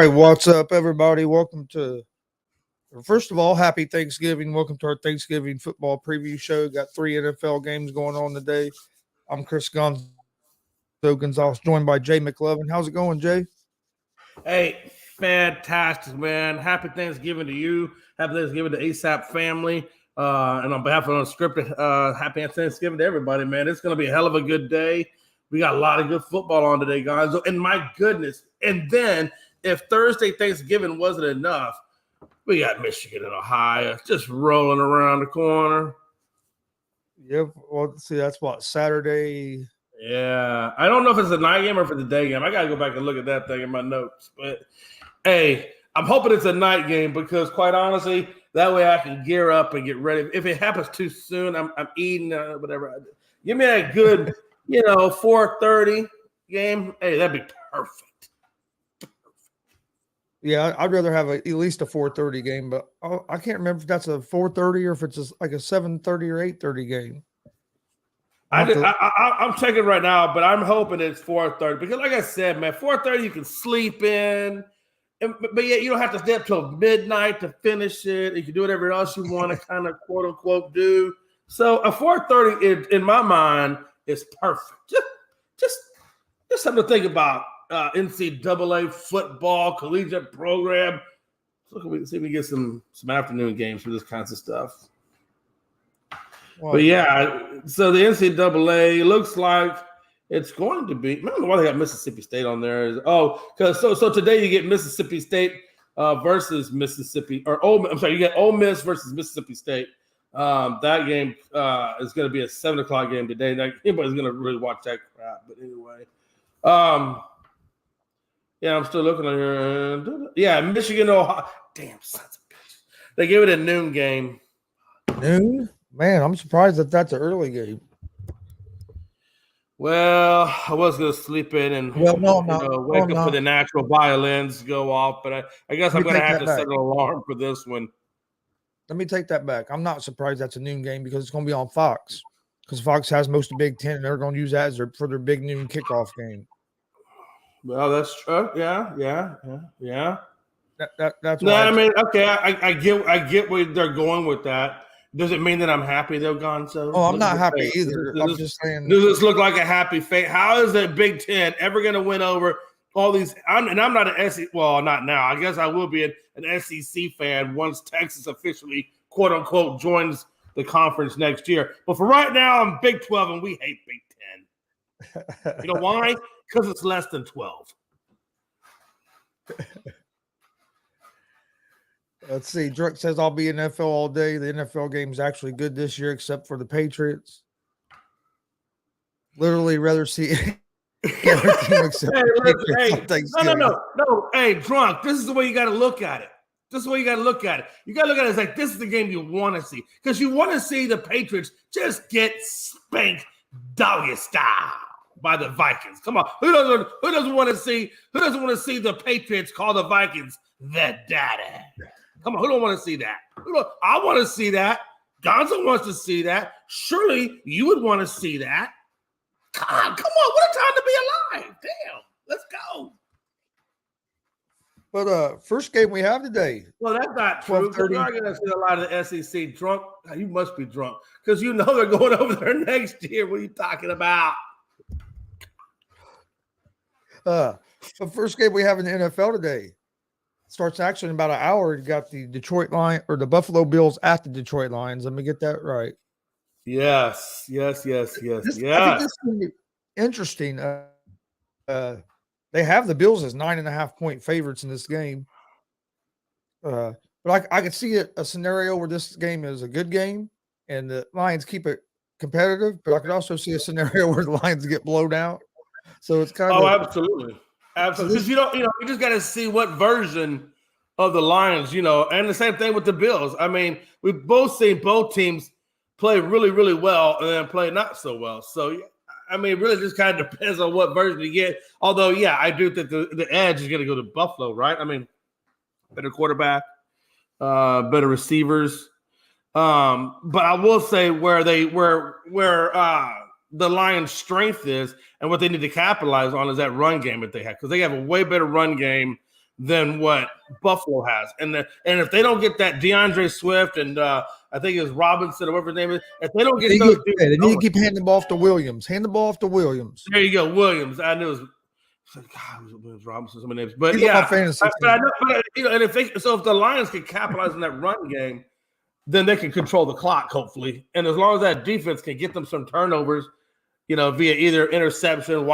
right, what's up, everybody? First of all, happy Thanksgiving. Welcome to our Thanksgiving football preview show. Got three NFL games going on today. I'm Chris Gonzalez, joined by Jay McLovin. How's it going, Jay? Hey, fantastic, man. Happy Thanksgiving to you. Happy Thanksgiving to ASAP family. And on behalf of Unscripted, happy Thanksgiving to everybody, man. It's going to be a hell of a good day. We got a lot of good football on today, guys. And my goodness. And then if Thursday Thanksgiving wasn't enough, we got Michigan and Ohio just rolling around the corner. Yep. Well, see, that's what, Saturday? Yeah. I don't know if it's a night game or if it's a day game. I got to go back and look at that thing in my notes. But, hey, I'm hoping it's a night game because, quite honestly, that way I can gear up and get ready. If it happens too soon, I'm eating, whatever. Give me that good, 4:30 game. Hey, that'd be perfect. Yeah, I'd rather have at least a 4:30 game, but I can't remember if that's a 4:30 or if it's like a 7:30 or 8:30 game. I'm checking right now, but I'm hoping it's 4:30 because, like I said, man, 4:30 you can sleep in, but yet you don't have to stay up till midnight to finish it. You can do whatever else you want to kind of quote unquote do. So a 4:30 in my mind is perfect. Just something to think about. NCAA football collegiate program. So we can see if we get some afternoon games for this kinds of stuff. Well, but yeah, so the NCAA looks like it's going to be. I don't know why they got Mississippi State on there. So today you get Mississippi State versus Mississippi, you get Ole Miss versus Mississippi State. That game is going to be a 7:00 game today. Anybody's going to really watch that crap. But anyway, yeah, I'm still looking on here. Yeah, Michigan, Ohio. Damn, sons of bitches. They gave it a noon game. Noon? Man, I'm surprised that that's an early game. Well, I was going to sleep in and wake up for the natural violins go off, but I guess I'm going to have to set an alarm for this one. Let me take that back. I'm not surprised that's a noon game because it's going to be on Fox because Fox has most of Big Ten, and they're going to use that for their big noon kickoff game. Well, that's true. Yeah. That's no. I mean, okay. I get where they're going with that. Does it mean that I'm happy they're gone? So, I'm not happy either. I'm just saying. Does this look like a happy fate? How is the Big Ten ever going to win over all these? I'm not an SEC. Well, not now. I guess I will be an SEC fan once Texas officially, quote unquote, joins the conference next year. But for right now, I'm Big 12, and we hate Big 10. You know why? Because it's less than 12. Let's see. Drake says I'll be in NFL all day. The NFL game is actually good this year, except for the Patriots. Literally, rather see other team except No. Hey, drunk. This is the way you got to look at it. You got to look at it as like this is the game you want to see because you want to see the Patriots just get spanked doggy style by the Vikings. Come on, who doesn't want to see the Patriots call the Vikings the daddy? Come on, who don't want to see that? I want to see that. Gonzo wants to see that. Surely you would want to see that. Come on, what a time to be alive. Damn, let's go. But first game we have today. Well, that's not true. You're not going to see a lot of the SEC drunk. You must be drunk because you know they're going over there next year. What are you talking about? The first game we have in the NFL today starts actually in about an hour. You got the the Buffalo Bills at the Detroit Lions. Let me get that right. Yes. I think this is going to be interesting. They have the Bills as 9.5-point favorites in this game. But I could see a scenario where this game is a good game and the Lions keep it competitive. But I could also see a scenario where the Lions get blown out. So it's kind of absolutely. Because you just got to see what version of the Lions, and the same thing with the Bills. I mean, we've both seen both teams play really, really well and then play not so well. So, I mean, it really just kind of depends on what version you get. Although, yeah, I do think the edge is going to go to Buffalo, right? I mean, better quarterback, better receivers. But I will say where the Lions' strength is and what they need to capitalize on is that run game that they have because they have a way better run game than what Buffalo has. And if they don't get that DeAndre Swift and I think it's Robinson or whatever his name is, if they don't get those dudes, they need to keep handing the ball off to Williams. Hand the ball off to Williams. There you go, Williams. I knew it was. God, it was Robinson, some of names, but He's yeah, but I know, and if the Lions can capitalize on that run game, then they can control the clock, hopefully. And as long as that defense can get them some turnovers, via either interception,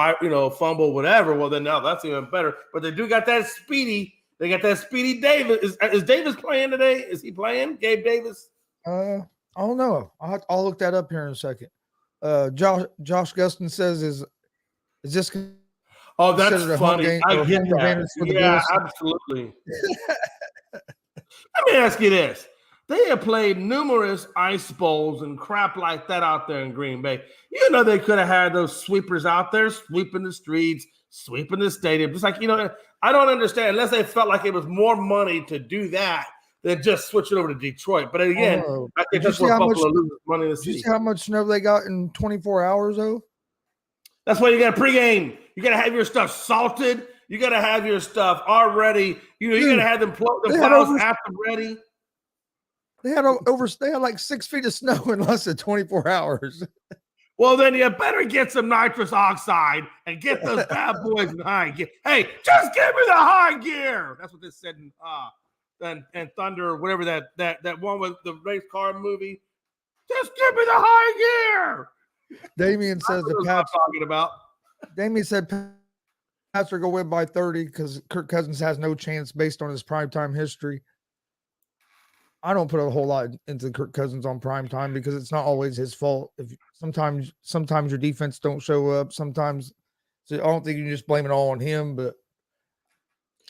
fumble, whatever, well, then now that's even better. But they do got that speedy. They got that speedy Davis. Is Davis playing today? Is he playing? Gabe Davis? I don't know. I'll look that up here in a second. Josh Gustin says, "Is this?" Oh, that's funny. I get that. Yeah, absolutely. Let me ask you this. They have played numerous ice bowls and crap like that out there in Green Bay. They could have had those sweepers out there sweeping the streets, sweeping the stadium. Just like, I don't understand unless they felt like it was more money to do that than just switch it over to Detroit. But again, I think that's where Buffalo loses money in the city. Did you see how much snow they got in 24 hours, though? That's why you got a pregame. You got to have your stuff salted. You got to have your stuff already. You got to have the plows at the ready. They had like 6 feet of snow in less than 24 hours. Well, then you better get some nitrous oxide and get those bad boys in high gear. Hey, just give me the high gear. That's what they said in Thunder or whatever that one with the race car movie. Just give me the high gear. Damien says the Pats talking about. Damien said Pats are going to win by 30 because Kirk Cousins has no chance based on his primetime history. I don't put a whole lot into Kirk Cousins on primetime because it's not always his fault. If sometimes your defense don't show up. Sometimes, so I don't think you can just blame it all on him. But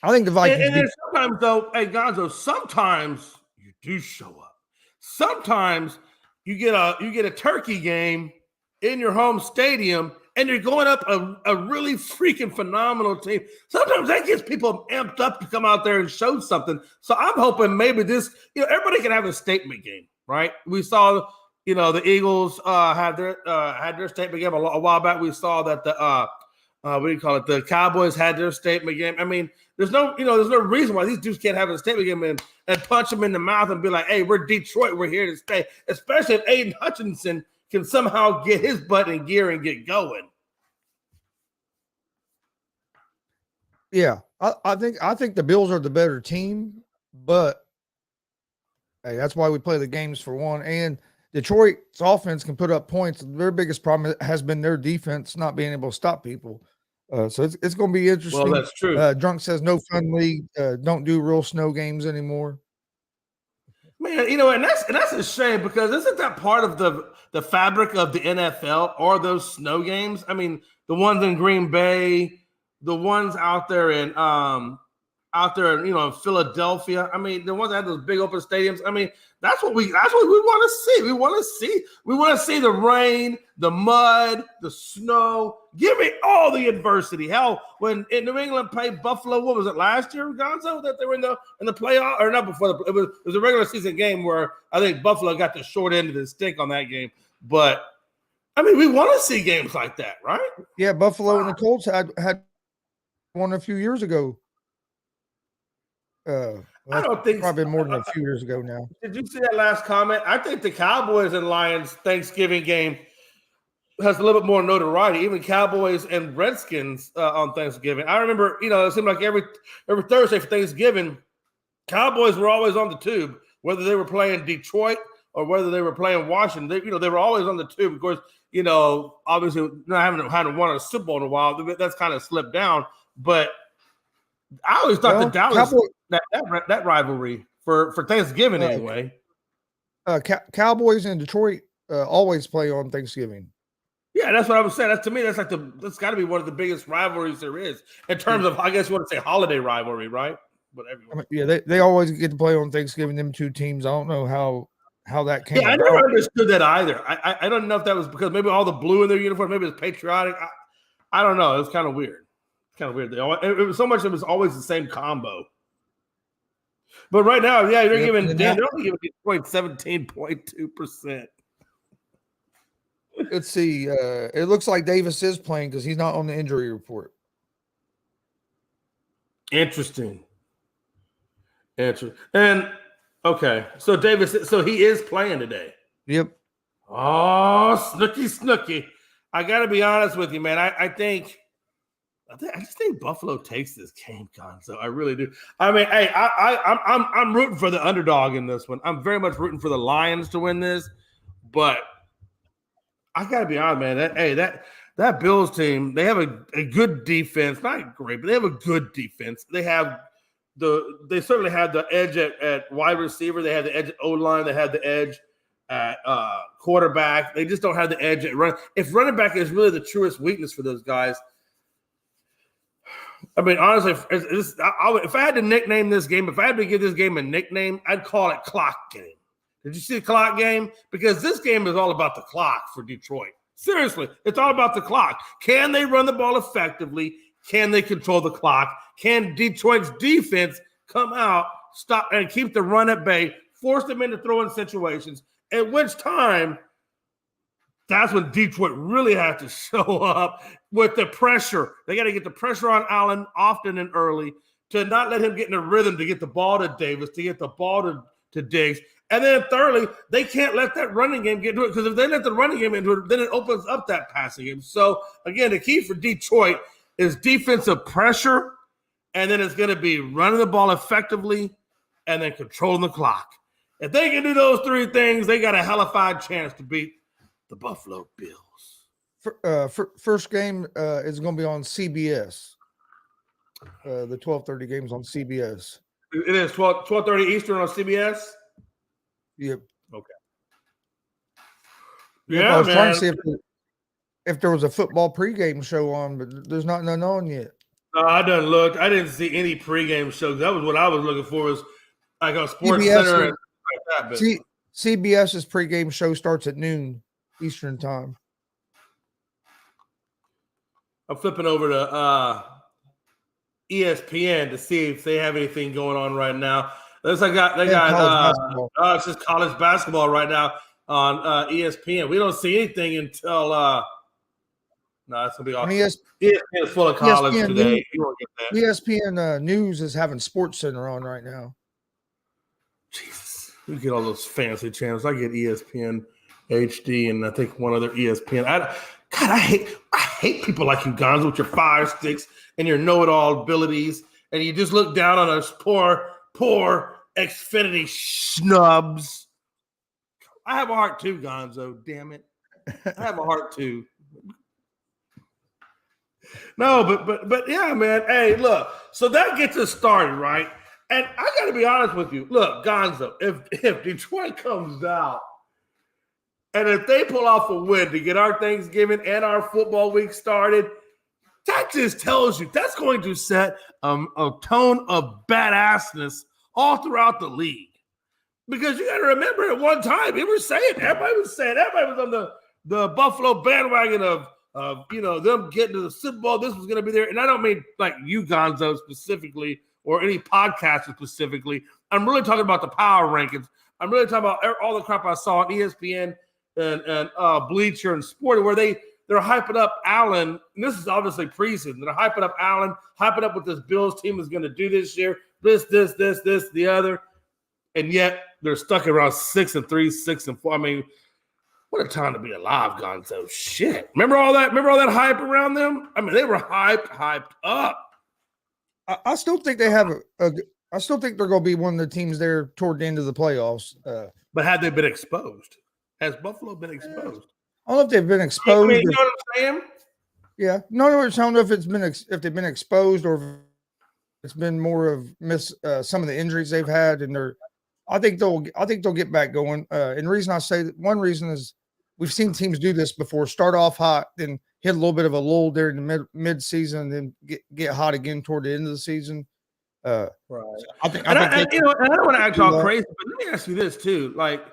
I think the Vikings. And sometimes though, hey Gonzo, sometimes you do show up. Sometimes you get a turkey game in your home stadium, and you're going up a really freaking phenomenal team. Sometimes that gets people amped up to come out there and show something. So I'm hoping maybe this, everybody can have a statement game, right? We saw, the Eagles had their statement game a while back. We saw that the Cowboys had their statement game. I mean, there's no reason why these dudes can't have a statement game and punch them in the mouth and be like, hey, we're Detroit, we're here to stay. Especially if Aiden Hutchinson can somehow get his butt in gear and get going. Yeah, I think the Bills are the better team, but hey, that's why we play the games for one. And Detroit's offense can put up points. Their biggest problem has been their defense not being able to stop people. So it's going to be interesting. Well, that's true. Drunk says no fun league. Don't do real snow games anymore. Man, and that's a shame because isn't that part of the fabric of the NFL or those snow games? I mean, the ones in Green Bay, the ones out there in in Philadelphia. I mean, the ones that have those big open stadiums. I mean, that's what we want to see. We want to see the rain, the mud, the snow. Give me all the adversity. Hell, when in New England played Buffalo, what was it last year, Gonzo, that they were in the playoff or not before it was a regular season game where I think Buffalo got the short end of the stick on that game. But I mean, we want to see games like that, right? Yeah, Buffalo and the Colts had one a few years ago. I don't think probably more than a few years ago now. Did you see that last comment? I think the Cowboys and Lions Thanksgiving game has a little bit more notoriety. Even Cowboys and Redskins on Thanksgiving. I remember, it seemed like every Thursday for Thanksgiving, Cowboys were always on the tube, whether they were playing Detroit or whether they were playing Washington. They were always on the tube. Of course, obviously not having won a Super Bowl in a while, that's kind of slipped down. But I always thought the Dallas that rivalry for Thanksgiving anyway. Cowboys and Detroit always play on Thanksgiving. Yeah, that's what I was saying. That's got to be one of the biggest rivalries there is in terms of, I guess you want to say holiday rivalry, right? Whatever. I mean, yeah, they always get to play on Thanksgiving. Them two teams. I don't know how that came. Yeah, I never understood that either. I don't know if that was because maybe all the blue in their uniform, maybe it's patriotic. I don't know. It was kind of weird. Kind of weird. It was so much. It was always the same combo. But right now, yeah, they're only giving Detroit 17.2%. Let's see. It looks like Davis is playing because he's not on the injury report. Interesting. Interesting. And okay, so Davis, so he is playing today. Yep. Oh, snooky. I got to be honest with you, man. I just think Buffalo takes this game, Gonzo. I really do. I mean, hey, I'm rooting for the underdog in this one. I'm very much rooting for the Lions to win this, but I got to be honest, man. That Bills team, they have a good defense, not great, but they have a good defense. They certainly have the edge at wide receiver. They have the edge at O-line. They have the edge at quarterback. They just don't have the edge at run. If running back is really the truest weakness for those guys, I mean, honestly, if I had to nickname this game, if I had to give this game a nickname, I'd call it Clock Game. Did you see the clock game? Because this game is all about the clock for Detroit. Seriously, it's all about the clock. Can they run the ball effectively? Can they control the clock? Can Detroit's defense come out, stop, and keep the run at bay, force them into throwing situations, at which time that's when Detroit really has to show up with the pressure. They got to get the pressure on Allen often and early to not let him get in a rhythm to get the ball to Davis, to get the ball to Diggs. And then thirdly, they can't let that running game get to it, because if they let the running game into it, then it opens up that passing game. So, again, the key for Detroit is defensive pressure, and then it's going to be running the ball effectively and then controlling the clock. If they can do those three things, they got a hellified chance to beat the Buffalo Bills. First game is going to be on CBS. The 12:30 game's on CBS. It is 12:30 Eastern on CBS? Yep. Okay. Yeah, I was trying to see if there was a football pregame show on, but there's not none on yet. No, I didn't look. I didn't see any pregame shows. That was what I was looking for, was like a Sports Center and like that. But CBS's pregame show starts at noon Eastern time. I'm flipping over to ESPN to see if they have anything going on right now. It's just college basketball right now on ESPN. We don't see anything until no, it's gonna be awesome. ESPN is full of college ESPN today. News, you won't get that. ESPN News is having Sports Center on right now. Jesus, you get all those fancy channels. I get ESPN HD and I think one other ESPN. I hate people like you, Gonzo, with your fire sticks and your know-it-all abilities, and you just look down on us poor Xfinity snubs. I have a heart too, Gonzo. Damn it, I have a heart too. No, but yeah, man. Hey, look. So that gets us started, right? And I got to be honest with you. Look, Gonzo, if Detroit comes out and if they pull off a win to get our Thanksgiving and our football week started, that just tells you that's going to set a tone of badassness all throughout the league. Because you got to remember, at one time, everybody was on the Buffalo bandwagon of them getting to the Super Bowl. This was going to be there. And I don't mean like you, Gonzo, specifically, or any podcaster specifically. I'm really talking about the power rankings. I'm really talking about all the crap I saw on ESPN and Bleacher and Sporty, where they're hyping up Allen. And this is obviously preseason. They're hyping up Allen, hyping up what this Bills team is going to do this year. This, the other. And yet they're stuck around 6-3, 6-4. I mean, what a time to be alive, Gonzo. Shit. Remember all that hype around them? I mean, they were hyped up. I still think they have I still think they're going to be one of the teams there toward the end of the playoffs. But had they been exposed? Has Buffalo been exposed? I don't know if they've been exposed. You know what I'm saying? Yeah. No, I don't know if if they've been exposed or if it's been more of some of the injuries they've had, and I think they'll get back going. And the reason I say that, one reason is we've seen teams do this before: start off hot, then hit a little bit of a lull during the mid season, then get hot again toward the end of the season. Right. I don't want to act all crazy, but let me ask you this too, like,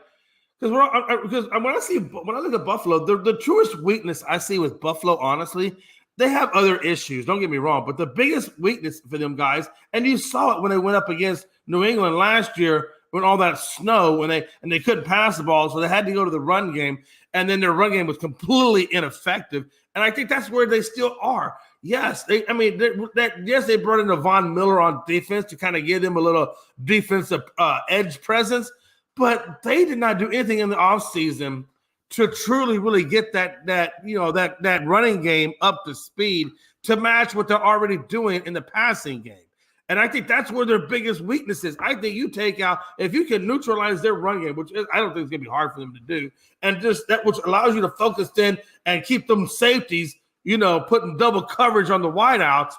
because when I look at Buffalo, the truest weakness I see with Buffalo, honestly, they have other issues. Don't get me wrong, but the biggest weakness for them guys, and you saw it when they went up against New England last year, when all that snow, when they couldn't pass the ball, so they had to go to the run game, and then their run game was completely ineffective. And I think that's where they still are. Yes, they brought in Von Miller on defense to kind of give them a little defensive edge presence, but they did not do anything in the offseason to truly really get that running game up to speed to match what they're already doing in the passing game. And I think that's where their biggest weakness is. I think you take out, if you can neutralize their run game, which I don't think it's going to be hard for them to do, and just that which allows you to focus in and keep them safeties, putting double coverage on the wideouts.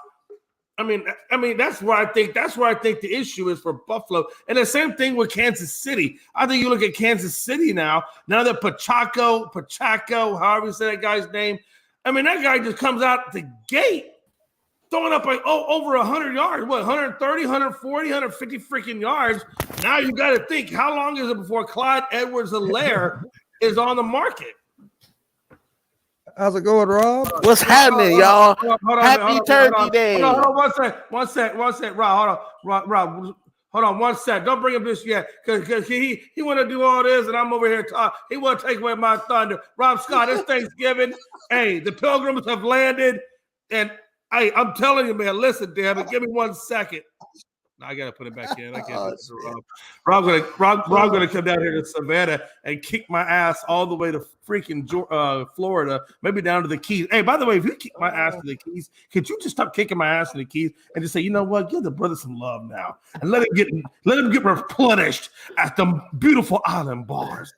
I mean, that's where I think the issue is for Buffalo. And the same thing with Kansas City. I think you look at Kansas City now that Pacheco, however you say that guy's name. I mean, that guy just comes out the gate throwing up like over 100 yards, 130, 140, 150 freaking yards. Now you got to think, how long is it before Clyde Edwards-Helaire is on the market? How's it going, Rob? What's happening, y'all? Happy Turkey Day. Hold on, one sec, Rob. Hold on, 1 sec. Don't bring up this yet, because he want to do all this, and I'm over here talking. He want to take away my thunder. Rob Scott, it's Thanksgiving. Hey, the Pilgrims have landed, and hey, I'm telling you, man. Listen, damn it. Give me 1 second. I gotta put it back in. I can't. Rob gonna come down here to Savannah and kick my ass all the way to freaking Florida, maybe down to the Keys. Hey, by the way, if you kick my ass to the Keys, could you just stop kicking my ass to the Keys and just say, you know what, give the brother some love now and let him get replenished at the beautiful island bars.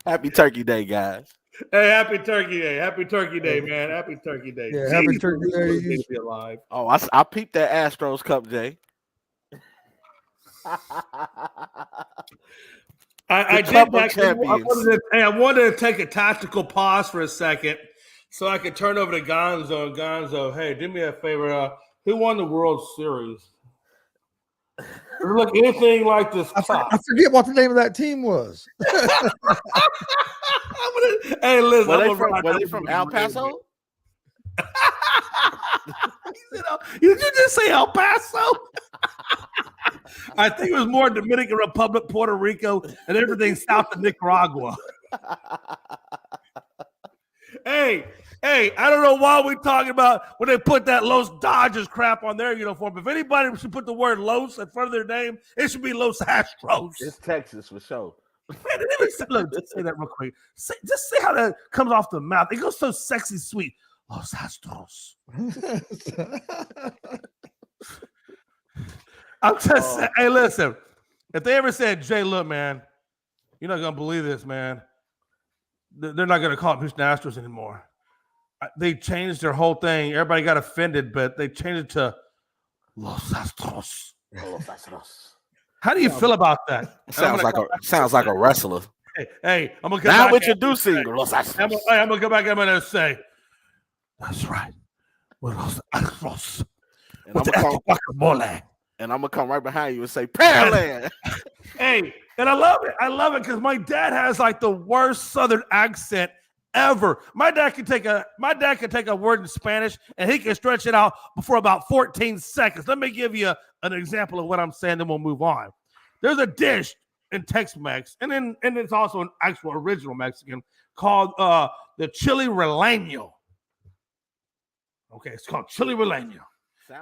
Happy Turkey Day, guys. Hey, happy Turkey Day. Happy Turkey Day, man. Happy Turkey Day. Yeah, happy Turkey Day. To be alive. Oh, I peeped that Astros Cup, Jay. I did that. I wanted to take a tactical pause for a second so I could turn over to Gonzo. Gonzo, hey, do me a favor. Who won the World Series? Look, anything like this. I forget what the name of that team was. Hey, listen. Were they from El Paso? Did you just say El Paso? I think it was more Dominican Republic, Puerto Rico, and everything south of Nicaragua. Hey, I don't know why we're talking about when they put that Los Dodgers crap on their uniform. If anybody should put the word Los in front of their name, it should be Los Astros. It's Texas for sure. Man, look, just say that real quick. Just say how that comes off the mouth. It goes so sexy sweet. Los Astros. I'm just saying, hey, listen. If they ever said, Jay, look, man, you're not going to believe this, man. They're not going to call it Houston Astros anymore. They changed their whole thing. Everybody got offended, but they changed it to Los Astros. Los Astros. How do you feel about that? Sounds like a wrestler. Hey, I'm gonna now introducing Los Astros. I'm gonna go back. I'm gonna say, that's right. We're Los Astros. And I'm gonna come right behind you and say, Pearland. Hey, and I love it. I love it because my dad has like the worst Southern accent ever. My dad can take a word in Spanish and he can stretch it out for about 14 seconds. Let me give you an example of what I'm saying, then we'll move on. There's a dish in Tex-Mex, and it's also an actual original Mexican called the chili relleno. Okay, it's called chili relleno.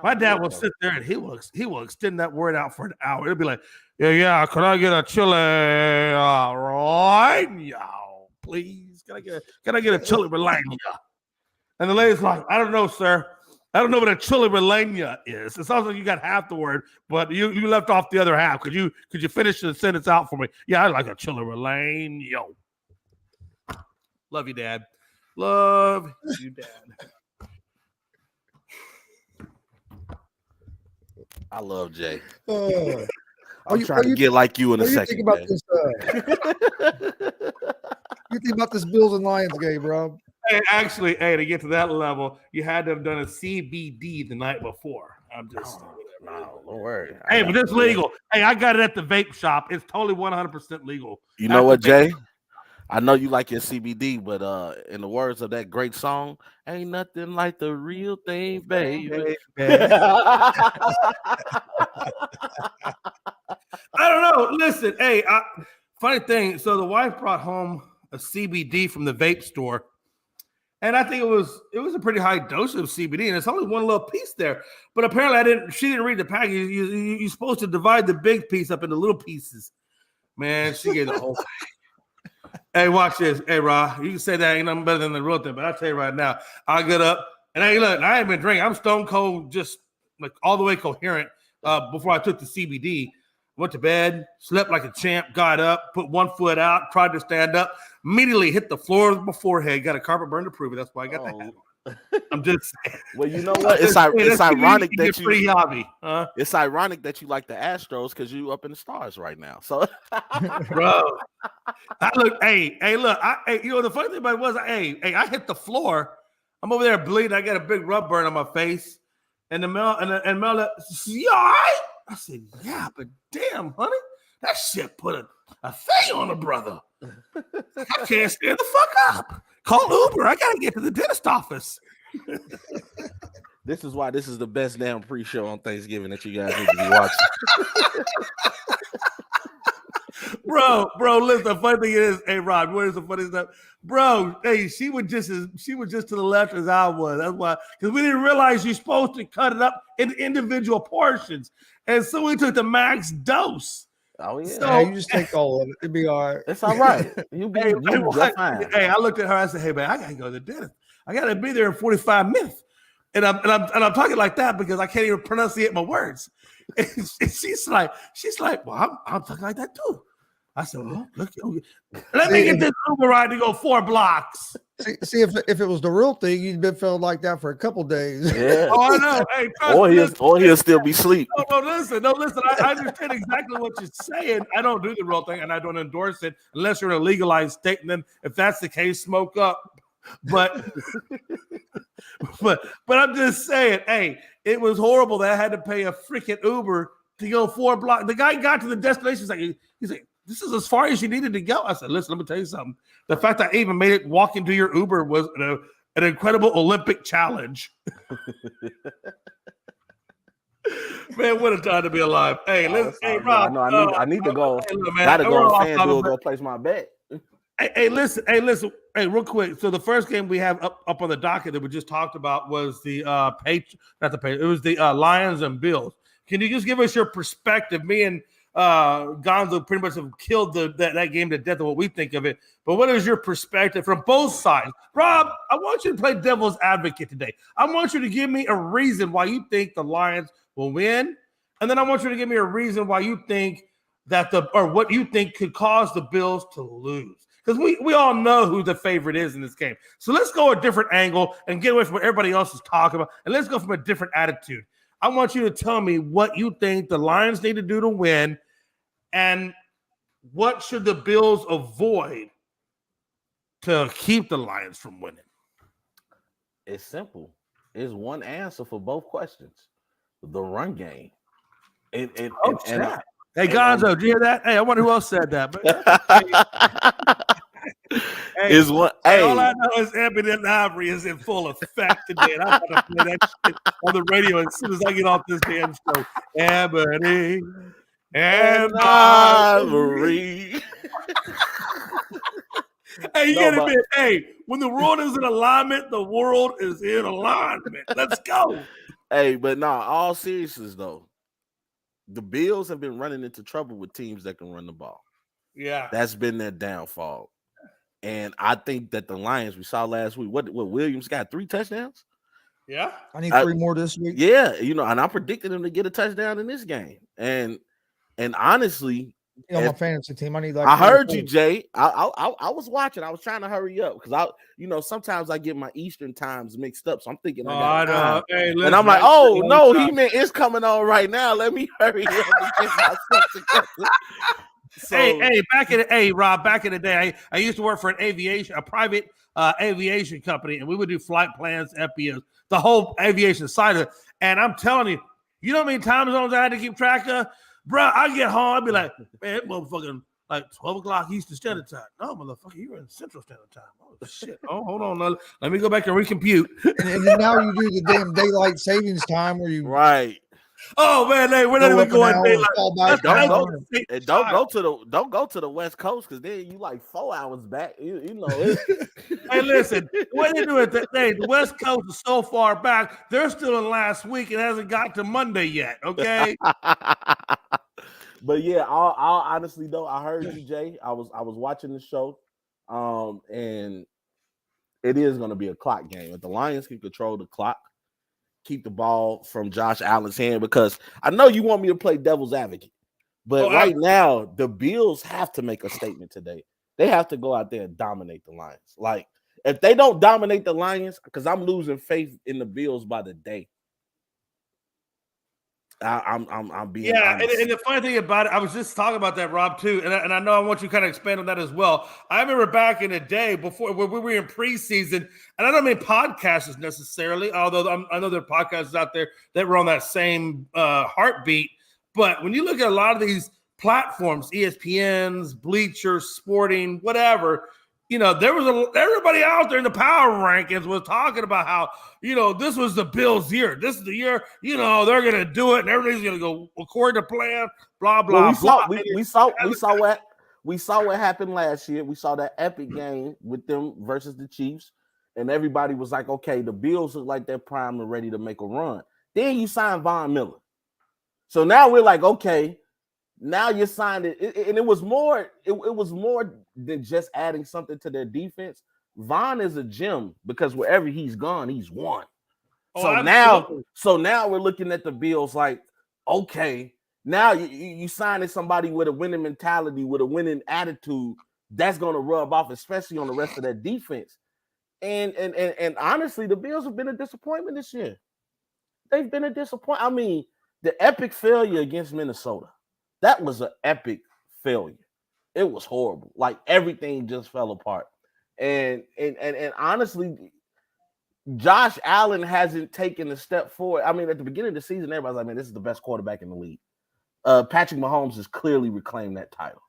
My dad will sit there and he will extend that word out for an hour. It'll be like, yeah, can I get a chili relleno, please? Can I get a chili relleno? And the lady's like, I don't know, sir. I don't know what a chili relleno is. It sounds like you got half the word, but you left off the other half. Could you finish the sentence out for me? Yeah, I like a chili relleno. Love you, Dad. Love you, Dad. I love Jay. I'm trying to get like you in a second. You think about this Bills and Lions game, Rob? Hey, actually, to get to that level, you had to have done a CBD the night before. I'm just no, don't worry. Hey, but it's legal. Hey, I got it at the vape shop. It's totally 100% legal. You know what, Jay? I know you like your CBD, but in the words of that great song, ain't nothing like the real thing, baby. I don't know. Listen, hey, funny thing. So the wife brought home a CBD from the vape store, And I think it was a pretty high dose of CBD, and it's only one little piece there. But apparently, she didn't read the package. You're supposed to divide the big piece up into little pieces. Man, she gave the whole thing. Hey, watch this. Hey, Ra, you can say that ain't nothing better than the real thing, but I'll tell you right now, I get up and I ain't been drinking. I'm stone cold, just like all the way coherent. Before I took the CBD, went to bed, slept like a champ, got up, put one foot out, tried to stand up, immediately hit the floor with my forehead, got a carpet burn to prove it. That's why I got that hat on. I'm just saying. Well, you know what? It's ironic that you pretty hobby. Huh? It's ironic that you like the Astros because you up in the stars right now. So, bro, look. You know the funny thing about it was, I hit the floor. I'm over there bleeding. I got a big rub burn on my face, and Mel, you all right? I said, yeah, but damn, honey, that shit put a thing on a brother. I can't stand the fuck up. Call Uber. I gotta get to the dentist office. This is why this is the best damn pre-show on Thanksgiving that you guys need to be watching. Bro, listen, the funny thing is, hey Rob, what is the funny stuff? Bro, hey, she was just to the left as I was. That's why, because we didn't realize you're supposed to cut it up in individual portions. And so we took the max dose. Oh, yeah. So you just take all of it. It'd be all right. It's all right. You'll be fine. Hey, I looked at her, I said, hey man, I gotta go to the dentist. I gotta be there in 45 minutes. And I'm talking like that because I can't even pronunciate my words. And she's like, well, I'm talking like that too. I said, well, look, let me get this Uber ride to go 4 blocks. See if it was the real thing, you'd been feeling like that for a couple days. Yeah. Oh, I know. Hey, or he'll still be asleep. No, listen. I understand exactly what you're saying. I don't do the real thing, and I don't endorse it unless you're in a legalized state. And then, if that's the case, smoke up. But I'm just saying, hey, it was horrible that I had to pay a freaking Uber to go 4 blocks. The guy got to the destination. He's like, this is as far as you needed to go. I said, listen, let me tell you something. The fact that I even made it walk into your Uber was an incredible Olympic challenge. Man, what a time to be alive. Hey, hey, Rob. No, I need to go. Hey, look, man, gotta go on FanDuel, go place my bet. Hey, listen. Hey, real quick. So the first game we have up on the docket that we just talked about was the it was the Lions and Bills. Can you just give us your perspective? Me and Gonzo pretty much have killed that game to death of what we think of it. But what is your perspective from both sides? Rob, I want you to play devil's advocate today. I want you to give me a reason why you think the Lions will win. And then I want you to give me a reason why you think what you think could cause the Bills to lose. Because we all know who the favorite is in this game. So let's go a different angle and get away from what everybody else is talking about. And let's go from a different attitude. I want you to tell me what you think the Lions need to do to win. And what should the Bills avoid to keep the Lions from winning? It's simple. It's one answer for both questions. The run game. Hey, Gonzo, did you hear that? Hey, I wonder who else said that. Is what? Hey, all I know is Ebony and Ivory is in full effect today, and I'm going to play that shit on the radio as soon as I get off this damn show. Ebony and Ivory. Hey, you gotta admit, hey, when the world is in alignment, the world is in alignment. Let's go. Hey, but all seriousness though, the Bills have been running into trouble with teams that can run the ball. Yeah, that's been their downfall. And I think that the Lions, we saw last week, what Williams got 3 touchdowns. Yeah, I need 3 more this week. Yeah, and I predicted him to get a touchdown in this game. And honestly, on my fantasy team, I need I heard you, Jay. I was watching. I was trying to hurry up because sometimes I get my Eastern times mixed up. So I'm thinking I got hey, listen, and I'm like, oh no, he meant it's coming on right now. Let me hurry up and get myself together. So, Rob, back in the day, I used to work for a private aviation company, and we would do flight plans, FBOs, the whole aviation side of it. And I'm telling you, you know how many time zones I had to keep track of? Bro, I get home, I'd be like, man, motherfucking like 12 o'clock Eastern Standard Time. No, motherfucker, you're in Central Standard Time. Oh, shit. Oh, hold on. Let me go back and recompute. And now you do the damn daylight savings time where you right. Oh man, we're not even going daylight. Don't go to the West Coast because then you like 4 hours back. You know it. Hey, listen, what they do today? The West Coast is so far back; they're still in last week. It hasn't got to Monday yet. Okay. But yeah, I'll honestly though, I heard you, Jay. I was watching the show, and it is going to be a clock game. If the Lions can control the clock, keep the ball from Josh Allen's hand, because I know you want me to play devil's advocate, but right now the Bills have to make a statement today. They have to go out there and dominate the Lions. Like if they don't dominate the Lions, because I'm losing faith in the Bills by the day. I'm being honest. And the funny thing about it, I was just talking about that, Rob, too, and I know I want you to kind of expand on that as well. I remember back in the day before when we were in preseason, and I don't mean podcasters necessarily, although I know there are podcasters out there that were on that same heartbeat. But when you look at a lot of these platforms, ESPNs, Bleachers, Sporting, whatever, you know, there was everybody out there in the power rankings was talking about how, you know, this was the Bills' year. This is the year, you know, they're gonna do it, and everything's gonna go according to plan. Blah blah. Well, we saw what happened last year. We saw that epic game with them versus the Chiefs, and everybody was like, okay, the Bills look like they're primed and ready to make a run. Then you signed Von Miller, so now we're like, okay. Now you signed it, and it was more. It was more than just adding something to their defense. Von is a gem because wherever he's gone, he's won. So now we're looking at the Bills like, okay, now you signing somebody with a winning mentality, with a winning attitude. That's going to rub off, especially on the rest of that defense. And honestly, the Bills have been a disappointment this year. They've been a disappointment. I mean, the epic failure against Minnesota. That was an epic failure. It was horrible. Like everything just fell apart. And honestly, Josh Allen hasn't taken a step forward. I mean, at the beginning of the season, everybody's like, man, this is the best quarterback in the league. Patrick Mahomes has clearly reclaimed that title.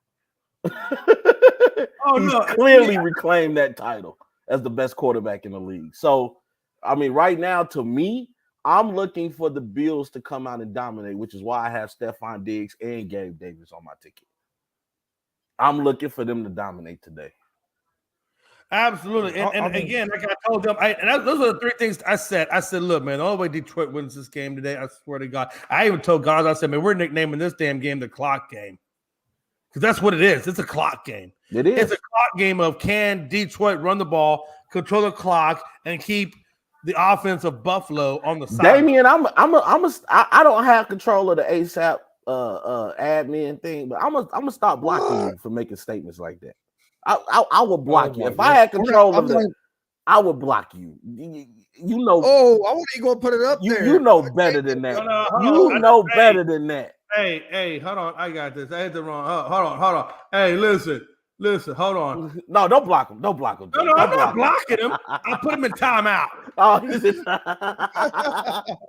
Reclaimed that title as the best quarterback in the league. So, I mean, right now, to me, I'm looking for the Bills to come out and dominate, which is why I have Stephon Diggs and Gabe Davis on my ticket. I'm looking for them to dominate today. Absolutely. And again, like I told them, those are the three things I said. I said, look, man, the only way Detroit wins this game today, I swear to God. I even told guys, I said, man, we're nicknaming this damn game the clock game. Because that's what it is. It's a clock game. It is. It's a clock game of can Detroit run the ball, control the clock, and keep the offense of Buffalo on the side. Damian, I don't have control of the ASAP admin thing, but I'm gonna stop blocking you for making statements like that. I will block you. If I had control of it, I would block you. You know. Oh, I want you to go put it up there. You know better than that. You know better than that. Hey, hold on. I got this. I hit the wrong. Hold on. Hey, listen, hold on. No, don't block him. Don't block him. No, I'm not blocking him. I put him in timeout. Oh,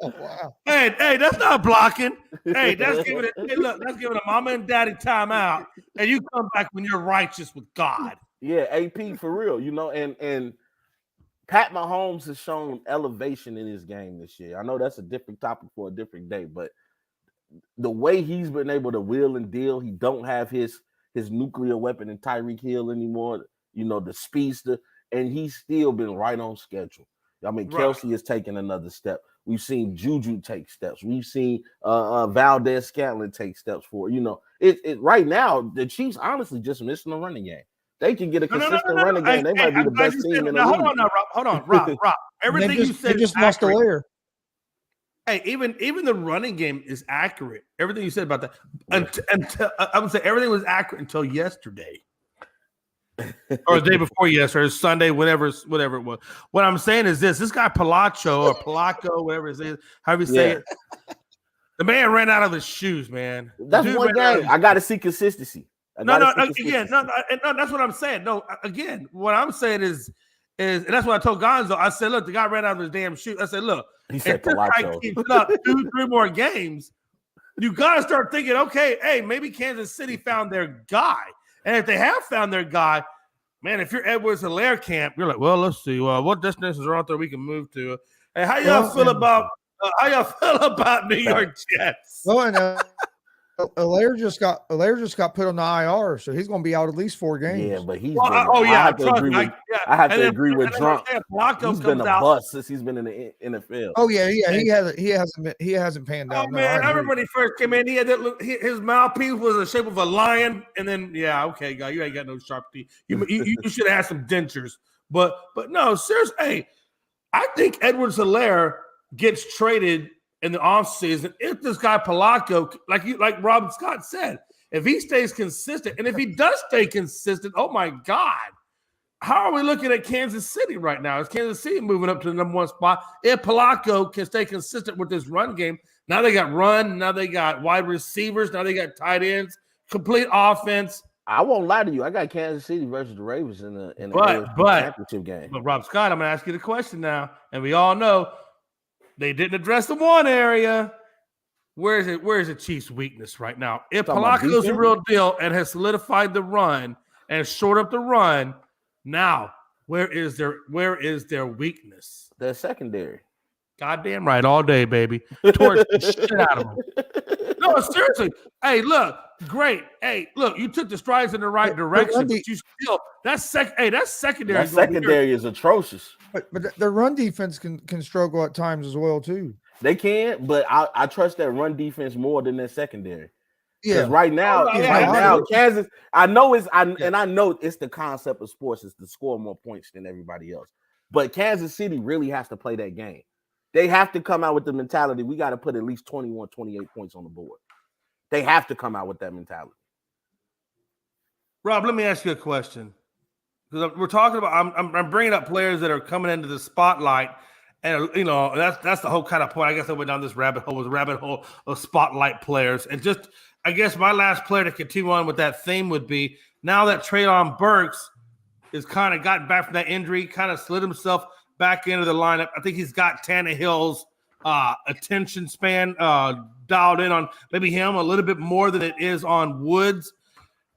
Wow. Hey, that's not blocking. Hey, that's giving it. Hey, look, that's giving a mama and daddy timeout, and you come back when you're righteous with God. Yeah, AP for real. You know, and Pat Mahomes has shown elevation in his game this year. I know that's a different topic for a different day, but the way he's been able to wheel and deal, he don't have his nuclear weapon in Tyreek Hill anymore, you know, the speedster, and he's still been right on schedule. I mean, Kelsey has taken another step. We've seen Juju take steps. We've seen Valdez Scantling take steps forward. You know, it right now, the Chiefs honestly just missing the running game. They can get a consistent running game. They might be the best team in the league. Hold on, Rob. Everything you said just lost a layer. Hey, even the running game is accurate. Everything you said about that, until I would say everything was accurate until yesterday, or the day before yesterday, or Sunday, whatever it was. What I'm saying is this guy Palacho, whatever it is, however you say it, the man ran out of his shoes, man. That's one game. I got to see consistency. No, that's what I'm saying. No, again, what I'm saying is, and that's what I told Gonzo. I said, look, the guy ran out of his damn shoes. I said, look, he said, if this guy keeps it up 2-3 more games, you got to start thinking, okay, hey, maybe Kansas City found their guy. And if they have found their guy, man, if you're Edwards-Helaire camp, you're like, well, let's see. What destinations are out there we can move to? Hey, how y'all feel about How y'all feel about New York Jets? Well, and Allaire just got put on the IR, so he's going to be out at least 4 games. Yeah, but he's Well, been. I have to agree with. I have to agree with Drunk. He's been a bust since he's been in the NFL. Oh yeah, he hasn't panned out. Oh man, I remember when he first came in, he had that. His mouthpiece was the shape of a lion, and then okay, guy, you ain't got no sharp teeth. You should have had some dentures, but no, seriously, hey, I think Edwards-Helaire gets traded in the offseason if this guy Polacco, like Rob Scott said, if he stays consistent, and if he does stay consistent, oh my God, how are we looking at Kansas City right now? Is Kansas City moving up to the number 1 spot? If Polacco can stay consistent with this run game, now they got run, now they got wide receivers, now they got tight ends, complete offense. I won't lie to you. I got Kansas City versus the Ravens in the AFC championship game. But Rob Scott, I'm going to ask you the question now, and we all know they didn't address the one area. Where is the Chiefs' weakness right now? If Polacco's the real deal and has solidified the run and shored up the run, now where is their weakness? Their secondary. Goddamn right, all day, baby. Torch the shit out of them. No, seriously. Hey, look, great. Hey, look, you took the strides in the right direction, but you still that secondary. That secondary is atrocious. But their run defense can struggle at times as well too. They can, but I trust that run defense more than their secondary. Yeah, right now, Kansas. I know it's the concept of sports is to score more points than everybody else. But Kansas City really has to play that game. They have to come out with the mentality. We got to put at least 21, 28 points on the board. They have to come out with that mentality. Rob, let me ask you a question. Because we're talking about, I'm bringing up players that are coming into the spotlight. And, that's the whole kind of point. I guess I went down this rabbit hole of spotlight players. And just, I guess my last player to continue on with that theme would be now that Treylon Burks is kind of gotten back from that injury, kind of slid himself back into the lineup. I think he's got Tannehill's attention span dialed in on maybe him a little bit more than it is on Woods.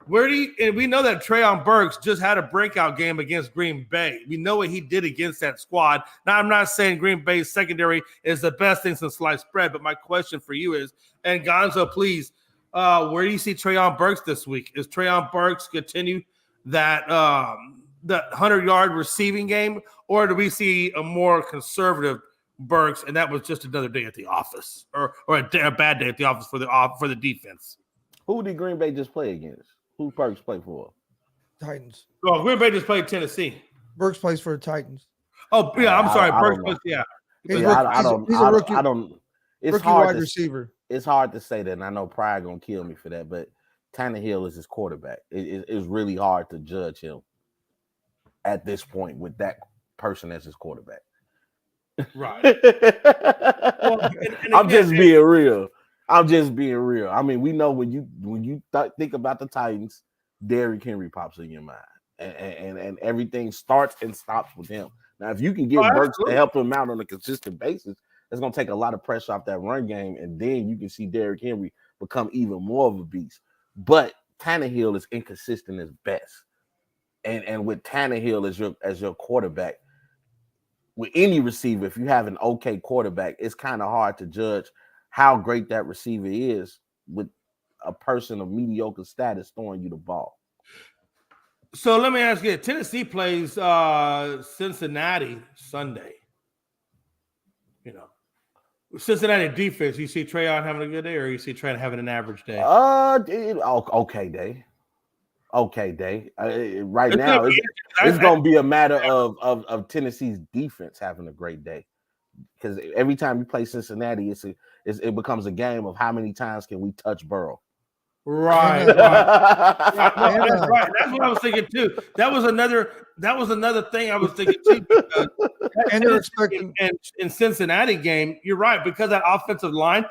And we know that Treylon Burks just had a breakout game against Green Bay. We know what he did against that squad. Now, I'm not saying Green Bay's secondary is the best thing since sliced bread, but my question for you is, and Gonzo, please, where do you see Treylon Burks this week? Is Treylon Burks continue that 100-yard receiving game, or do we see a more conservative Burks, and that was just another day at the office, or a bad day at the office for the defense? Who did Green Bay just play against? Who Burks play for? Titans. Oh, Green Bay just played Tennessee. Burks plays for the Titans. Oh, yeah, I'm sorry. Burks plays, yeah. He's a rookie. It's rookie hard wide receiver. It's hard to say that, and I know Pride gonna kill me for that, but Tannehill is his quarterback. It's really hard to judge him at this point with that person as his quarterback. Right. I'm just being real. I mean, we know when you think about the Titans, Derrick Henry pops in your mind, and everything starts and stops with him. Now, if you can get Burks to help him out on a consistent basis, it's going to take a lot of pressure off that run game, and then you can see Derrick Henry become even more of a beast. But Tannehill is inconsistent as best, and with Tannehill as your quarterback, with any receiver, if you have an okay quarterback, it's kind of hard to judge how great that receiver is with a person of mediocre status throwing you the ball. So let me ask you, Tennessee plays Cincinnati Sunday. Cincinnati defense, you see Treylon having a good day, or you see Treylon having an average day? Okay day. Right now, it's going to be a matter of Tennessee's defense having a great day. Because every time you play Cincinnati, it becomes a game of how many times can we touch Burrow. Right. That's right. That's what I was thinking too. That was another thing I was thinking too. And they're expecting in Cincinnati game, you're right, because that offensive line.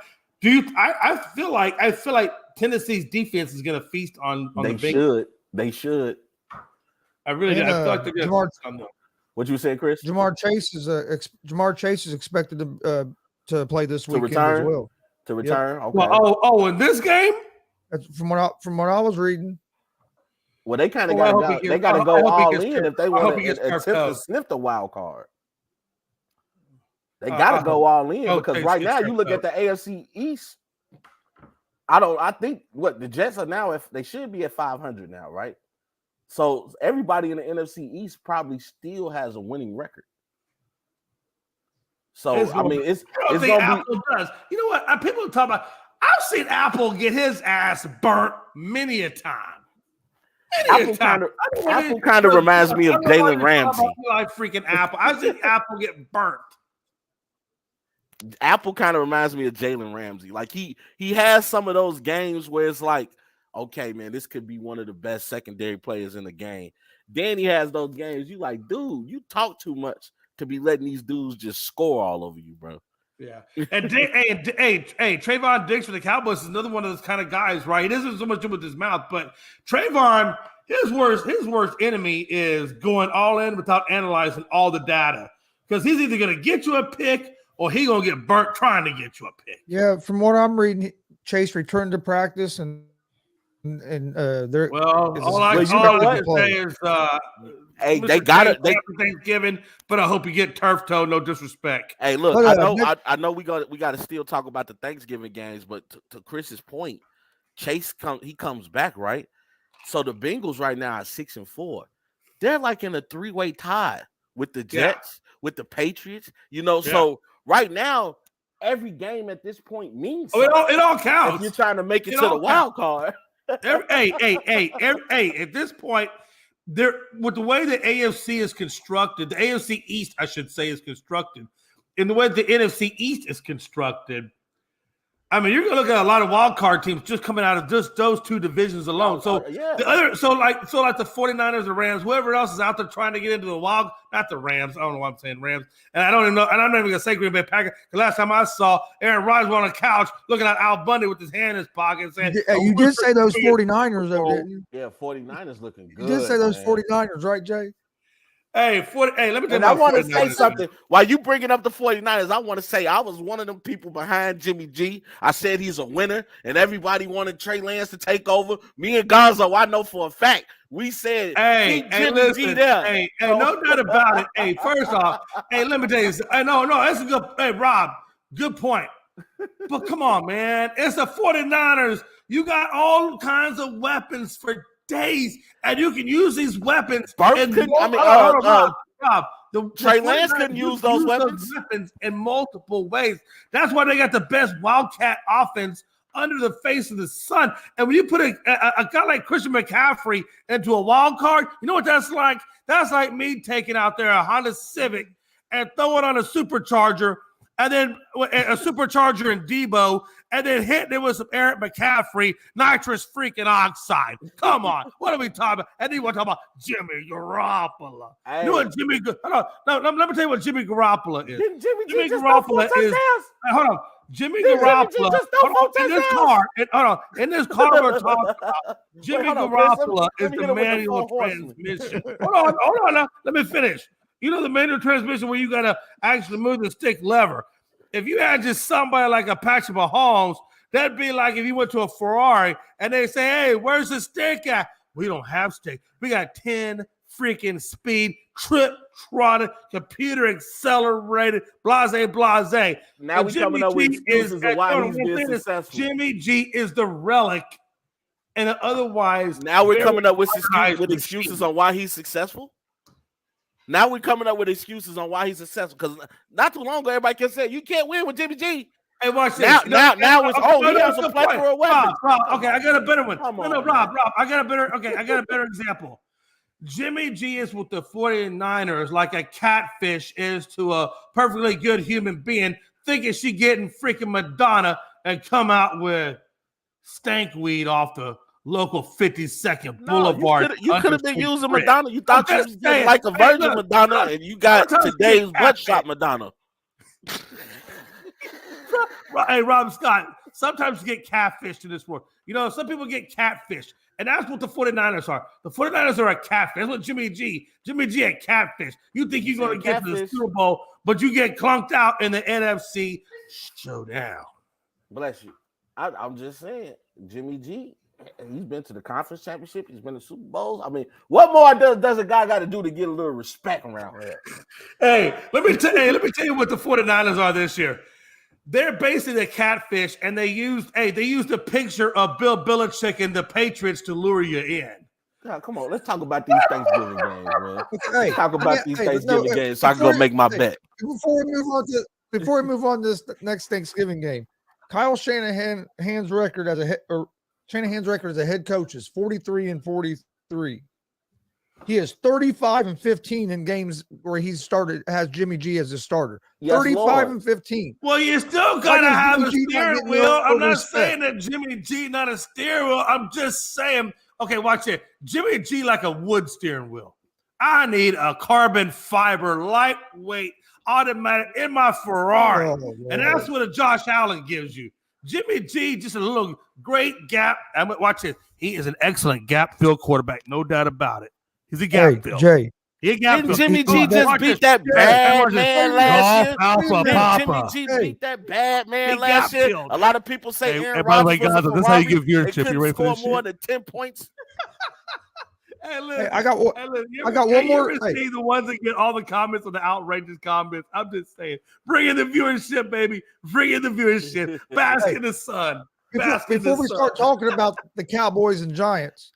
I feel like Tennessee's defense is going to feast on the big. They should. I really do. I feel like they're going to on them. What you say, Chris? Jamar Chase is expected to play this weekend as well. To return. Yep. Okay. In this game. That's from what I was reading. Well, they kind of got to go all in if they want to attempt to sniff the wild card. They gotta go all in because right now you look at the AFC East. I think what the Jets are now, if they should be at 500 now, right? So everybody in the NFC East probably still has a winning record. So it's gonna be. Apple does. You know what? People talk about. I've seen Apple get his ass burnt many a time. Apple kind of reminds me of Jalen Ramsey. Like freaking Apple. I've seen Apple get burnt. Apple kind of reminds me of Jalen Ramsey. Like he has some of those games where it's like, okay, man, this could be one of the best secondary players in the game. Then he has those games. You like, dude, you talk too much to be letting these dudes just score all over you, bro. Yeah. And Trayvon Diggs for the Cowboys is another one of those kind of guys, right? He doesn't so much do with his mouth, but Trayvon, his worst enemy is going all in without analyzing all the data. Because he's either going to get you a pick or he's going to get burnt trying to get you a pick. Yeah, from what I'm reading, Chase returned to practice and there. Well, all I can say is, hey, they got it. Thanksgiving, but I hope you get turf toe. No disrespect. Hey, look, I know we got to still talk about the Thanksgiving games, but to Chris's point, Chase comes back, right? So the Bengals right now are 6-4. They're like in a 3-way tie with the Jets, with the Patriots. You know, so right now every game at this point means something. It all counts. If you're trying to make it to the wild card. Hey, at this point, with the way the AFC is constructed, the AFC East, I should say, is constructed, in the way the NFC East is constructed, I mean, you're going to look at a lot of wild card teams just coming out of just those two divisions alone. So like the 49ers, the Rams, whoever else is out there trying to get into the wild, not the Rams. I don't know why I'm saying Rams. And I don't even know, and I'm not even going to say Green Bay Packers. The last time I saw Aaron Rodgers on the couch looking at Al Bundy with his hand in his pocket and saying, you did say those 49ers, though, didn't you? Yeah, 49ers looking good. You did say those 49ers, right, Jay? Hey, let me tell you. I want to say something. While you bringing up the 49ers, I want to say I was one of them people behind Jimmy G. I said he's a winner, and everybody wanted Trey Lance to take over. Me and Gonzo, I know for a fact, we said, Jimmy G there. Hey, no doubt about it. Hey, first off, let me tell you. No, that's a good. Hey, Rob, good point. But come on, man, it's the 49ers. You got all kinds of weapons for days, and you can use these weapons. Rob, Trey Lance couldn't use those weapons in multiple ways. That's why they got the best Wildcat offense under the face of the sun. And when you put a guy like Christian McCaffrey into a wild card, you know what that's like? That's like me taking out there a Honda Civic and throwing on a supercharger, and then a supercharger in Debo, and then hitting it with some Eric McCaffrey, nitrous freaking oxide. Come on. What are we talking about? And then you want to talk about Jimmy Garoppolo. Hey. You know what Jimmy – hold on. No, let me tell you what Jimmy Garoppolo is. Jimmy Garoppolo is – hold on. Jimmy Garoppolo in this car we're talking about, Jimmy Garoppolo is the manual transmission. Hold on now. Let me finish. You know the manual transmission where you got to actually move the stick lever. If you had just somebody like a Patrick Mahomes, that'd be like if you went to a Ferrari and they say, hey, where's the stick at? We don't have stick. We got 10 freaking speed, trip-trotted, computer accelerated, blase. Now we're coming up with excuses of why he's been successful. Jimmy G is the relic. And otherwise, now we're coming up with excuses on why he's successful. Now we're coming up with excuses on why he's successful. Because not too long ago, everybody can say you can't win with Jimmy G. Hey, watch this. Now it's he has a plethora of weapons. Rob, okay, I got a better one. Rob, I got a better example. Jimmy G is with the 49ers like a catfish is to a perfectly good human being, thinking she getting freaking Madonna and come out with stank weed off the local 52nd Boulevard. You could have been using Madonna. You thought you was getting like a virgin Madonna, and you got today's buttshot Madonna. Hey, Rob Scott, sometimes you get catfished in this world. You know, some people get catfished, and that's what the 49ers are. The 49ers are a catfish. That's what Jimmy G a catfish. You think you're going to get to the Super Bowl, but you get clunked out in the NFC showdown. Bless you. I'm just saying, Jimmy G He's been to the conference championship. He's been to Super Bowls. I mean, what more does a guy got to do to get a little respect around here? Hey, let me tell you what the 49ers are this year. They're basically a catfish, and they used a picture of Bill Belichick and the Patriots to lure you in. God, come on, let's talk about these Thanksgiving games, man. Let's talk about these Thanksgiving games so I can go make my bet. Before we move on to this next Thanksgiving game, Kyle Shanahan's record as a head coach is 43-43. He is 35-15 in games where has Jimmy G as his starter. Yes, 35-15. Well, you still gotta have a steering wheel. I'm not saying that Jimmy G not a steering wheel. I'm just saying, okay, watch it. Jimmy G like a wood steering wheel. I need a carbon fiber, lightweight, automatic in my Ferrari. And that's what a Josh Allen gives you. Jimmy G, just a little great gap. Watch it. He is an excellent gap field quarterback, no doubt about it. He's a gap field. Jay. Didn't Jimmy G just beat that bad man last year? Jimmy G beat that bad man last year? A lot of people say Aaron Rodgers was a Ferrari. That's how you give viewership. You ready for score this more shit? than 10 points. I got one more. You ever see the ones that get all the comments on the outrageous comments? I'm just saying, bring in the viewership, baby. Bring in the viewership. Bask in the sun. Before we start talking about the Cowboys and Giants,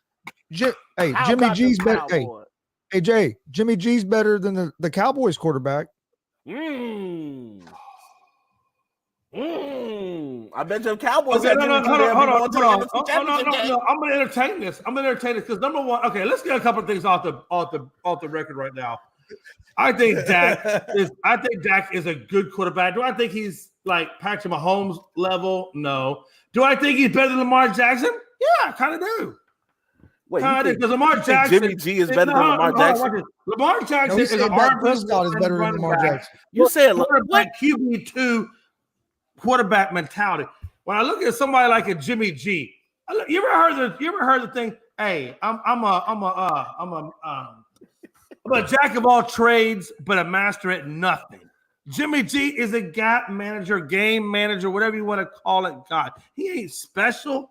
Jimmy G's better. Hey, Jay, Jimmy G's better than the Cowboys quarterback. I bet you Cowboys. Okay, hold on. I'm gonna entertain this. Because number one, okay, let's get a couple of things off the record right now. I think Dak is a good quarterback. Do I think he's like Patrick Mahomes level? No. Do I think he's better than Lamar Jackson? Yeah, I kind of do. Wait, because Lamar Jackson, Jimmy G is better than Lamar Jackson. Lamar Jackson is better than Lamar Jackson. You said quarterback QB2 quarterback mentality. When I look at somebody like a Jimmy G, you ever heard the thing? Hey, I'm a jack of all trades, but a master at nothing. Jimmy G is a gap manager, game manager, whatever you want to call it. God, he ain't special.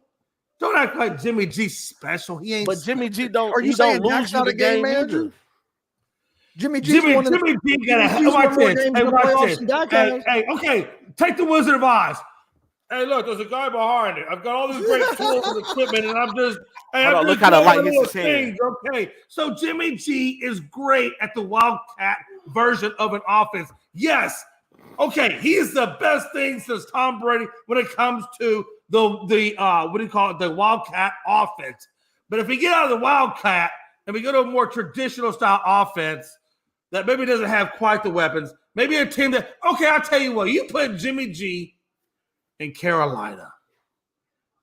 Don't act like Jimmy G special. He ain't. But Jimmy G don't. Are you saying don't lose you the game manager? Either? Jimmy G got to watch this. Hey, okay. Take the Wizard of Oz. Hey, look, there's a guy behind it. I've got all these great tools and equipment, and I'm just. Look how the light hits his hand. Okay, so Jimmy G is great at the Wildcat version of an offense. Yes. Okay, he is the best thing since Tom Brady when it comes to the Wildcat offense. But if we get out of the Wildcat and we go to a more traditional style offense that maybe doesn't have quite the weapons, maybe a team that, okay, I'll tell you what, you put Jimmy G in Carolina.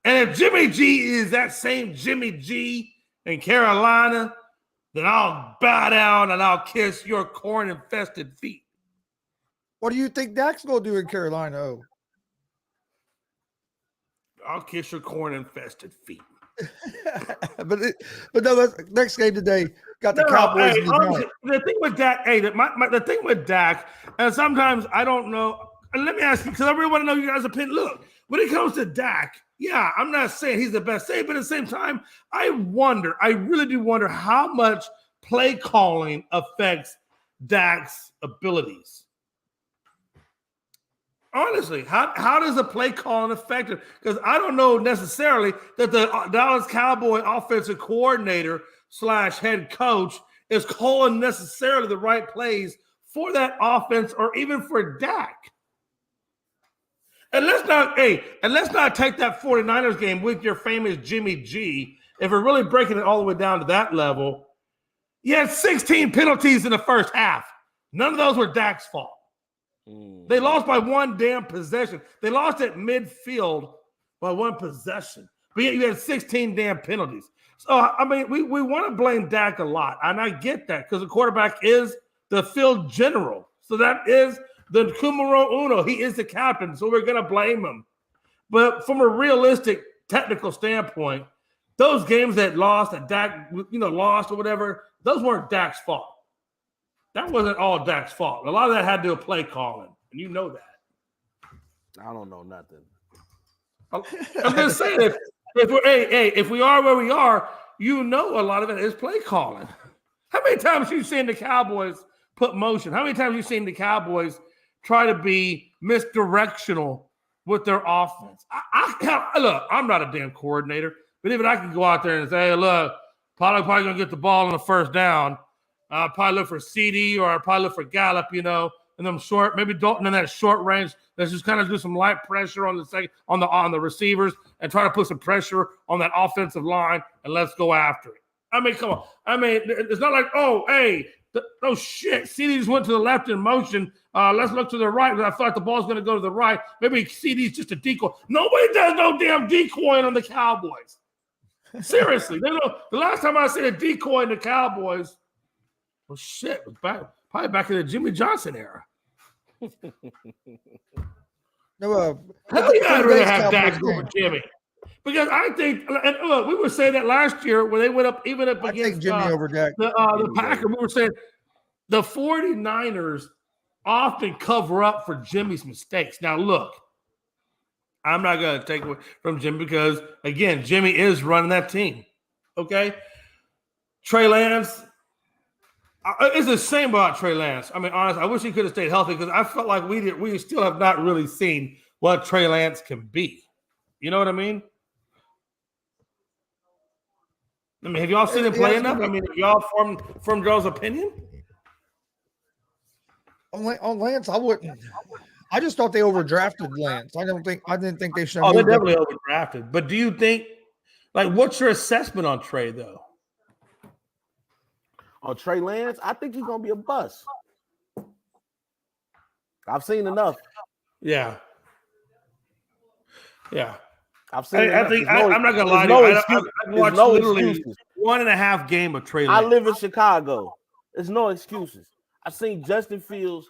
And if Jimmy G is that same Jimmy G in Carolina, then I'll bow down and I'll kiss your corn-infested feet. What do you think Dak's going to do in Carolina? I'll kiss your corn-infested feet. but no, next game today got the Cowboys. The thing with Dak, the thing with Dak, and sometimes I don't know. And let me ask you, because I really want to know you guys' opinion. Look, when it comes to Dak, yeah, I'm not saying he's the best thing, but at the same time, I really do wonder how much play calling affects Dak's abilities. Honestly, how does the play calling affect it? Because I don't know necessarily that the Dallas Cowboy offensive coordinator / head coach is calling necessarily the right plays for that offense or even for Dak. And let's not take that 49ers game with your famous Jimmy G. If we're really breaking it all the way down to that level, you had 16 penalties in the first half. None of those were Dak's fault. They lost by one damn possession. They lost at midfield by one possession. But yet you had 16 damn penalties. So, I mean, we want to blame Dak a lot. And I get that because the quarterback is the field general. So that is the numero uno. He is the captain. So we're going to blame him. But from a realistic technical standpoint, those games that Dak lost or whatever, those weren't Dak's fault. That wasn't all Dak's fault. A lot of that had to do with play calling, and you know that. I don't know nothing. I'm just saying, if we are where we are, a lot of it is play calling. How many times have you seen the Cowboys put motion? How many times have you seen the Cowboys try to be misdirectional with their offense? Look, I'm not a damn coordinator, but even I can go out there and say, hey, look, probably going to get the ball on the first down. I'll probably look for CD or I'll probably look for Gallup, and them short, maybe Dalton in that short range. Let's just kind of do some light pressure on the receivers and try to put some pressure on that offensive line, and let's go after it. I mean, come on. I mean, it's not like, oh, hey, shit. CD just went to the left in motion. Let's look to the right. I thought the ball's going to go to the right. Maybe CD's just a decoy. Nobody does no damn decoying on the Cowboys. Seriously. The last time I seen a decoy in the Cowboys, well, shit, was probably back in the Jimmy Johnson era. No, hell yeah, I'd rather have Dak over Jimmy. Because I think, and look, we were saying that last year when they went up, even up against Jimmy over Dak. the Packers, we were saying the 49ers often cover up for Jimmy's mistakes. Now, look, I'm not going to take away from Jimmy because, again, Jimmy is running that team. Okay? Trey Lance, it's the same about Trey Lance. I mean, honestly, I wish he could have stayed healthy because I felt like we still have not really seen what Trey Lance can be. You know what I mean? I mean, have y'all seen him play enough? I mean, have y'all formed y'all's opinion? On Lance, I wouldn't. I just thought they overdrafted Lance. I didn't think they should. Oh, they definitely overdrafted. But do you think, what's your assessment on Trey though? On Trey Lance, I think he's gonna be a bust. I've seen enough. Yeah. I've seen. I'm not gonna lie to you. I watched literally 1.5 games of Trey Lance. I live in Chicago. There's no excuses. I've seen Justin Fields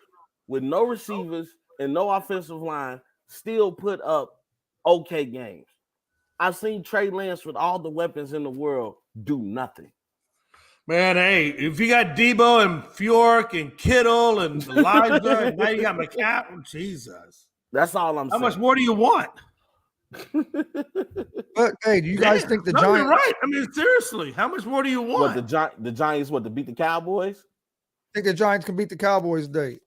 with no receivers and no offensive line still put up okay games. I've seen Trey Lance with all the weapons in the world do nothing. Man, hey, if you got Debo and Fjork and Kittle and Elijah, and now you got McCaffrey, Jesus. That's all I'm saying. How much more do you want? But hey, do you guys think the Giants? You're right. I mean, seriously, how much more do you want? What the Giants? What to beat the Cowboys? Think the Giants can beat the Cowboys today?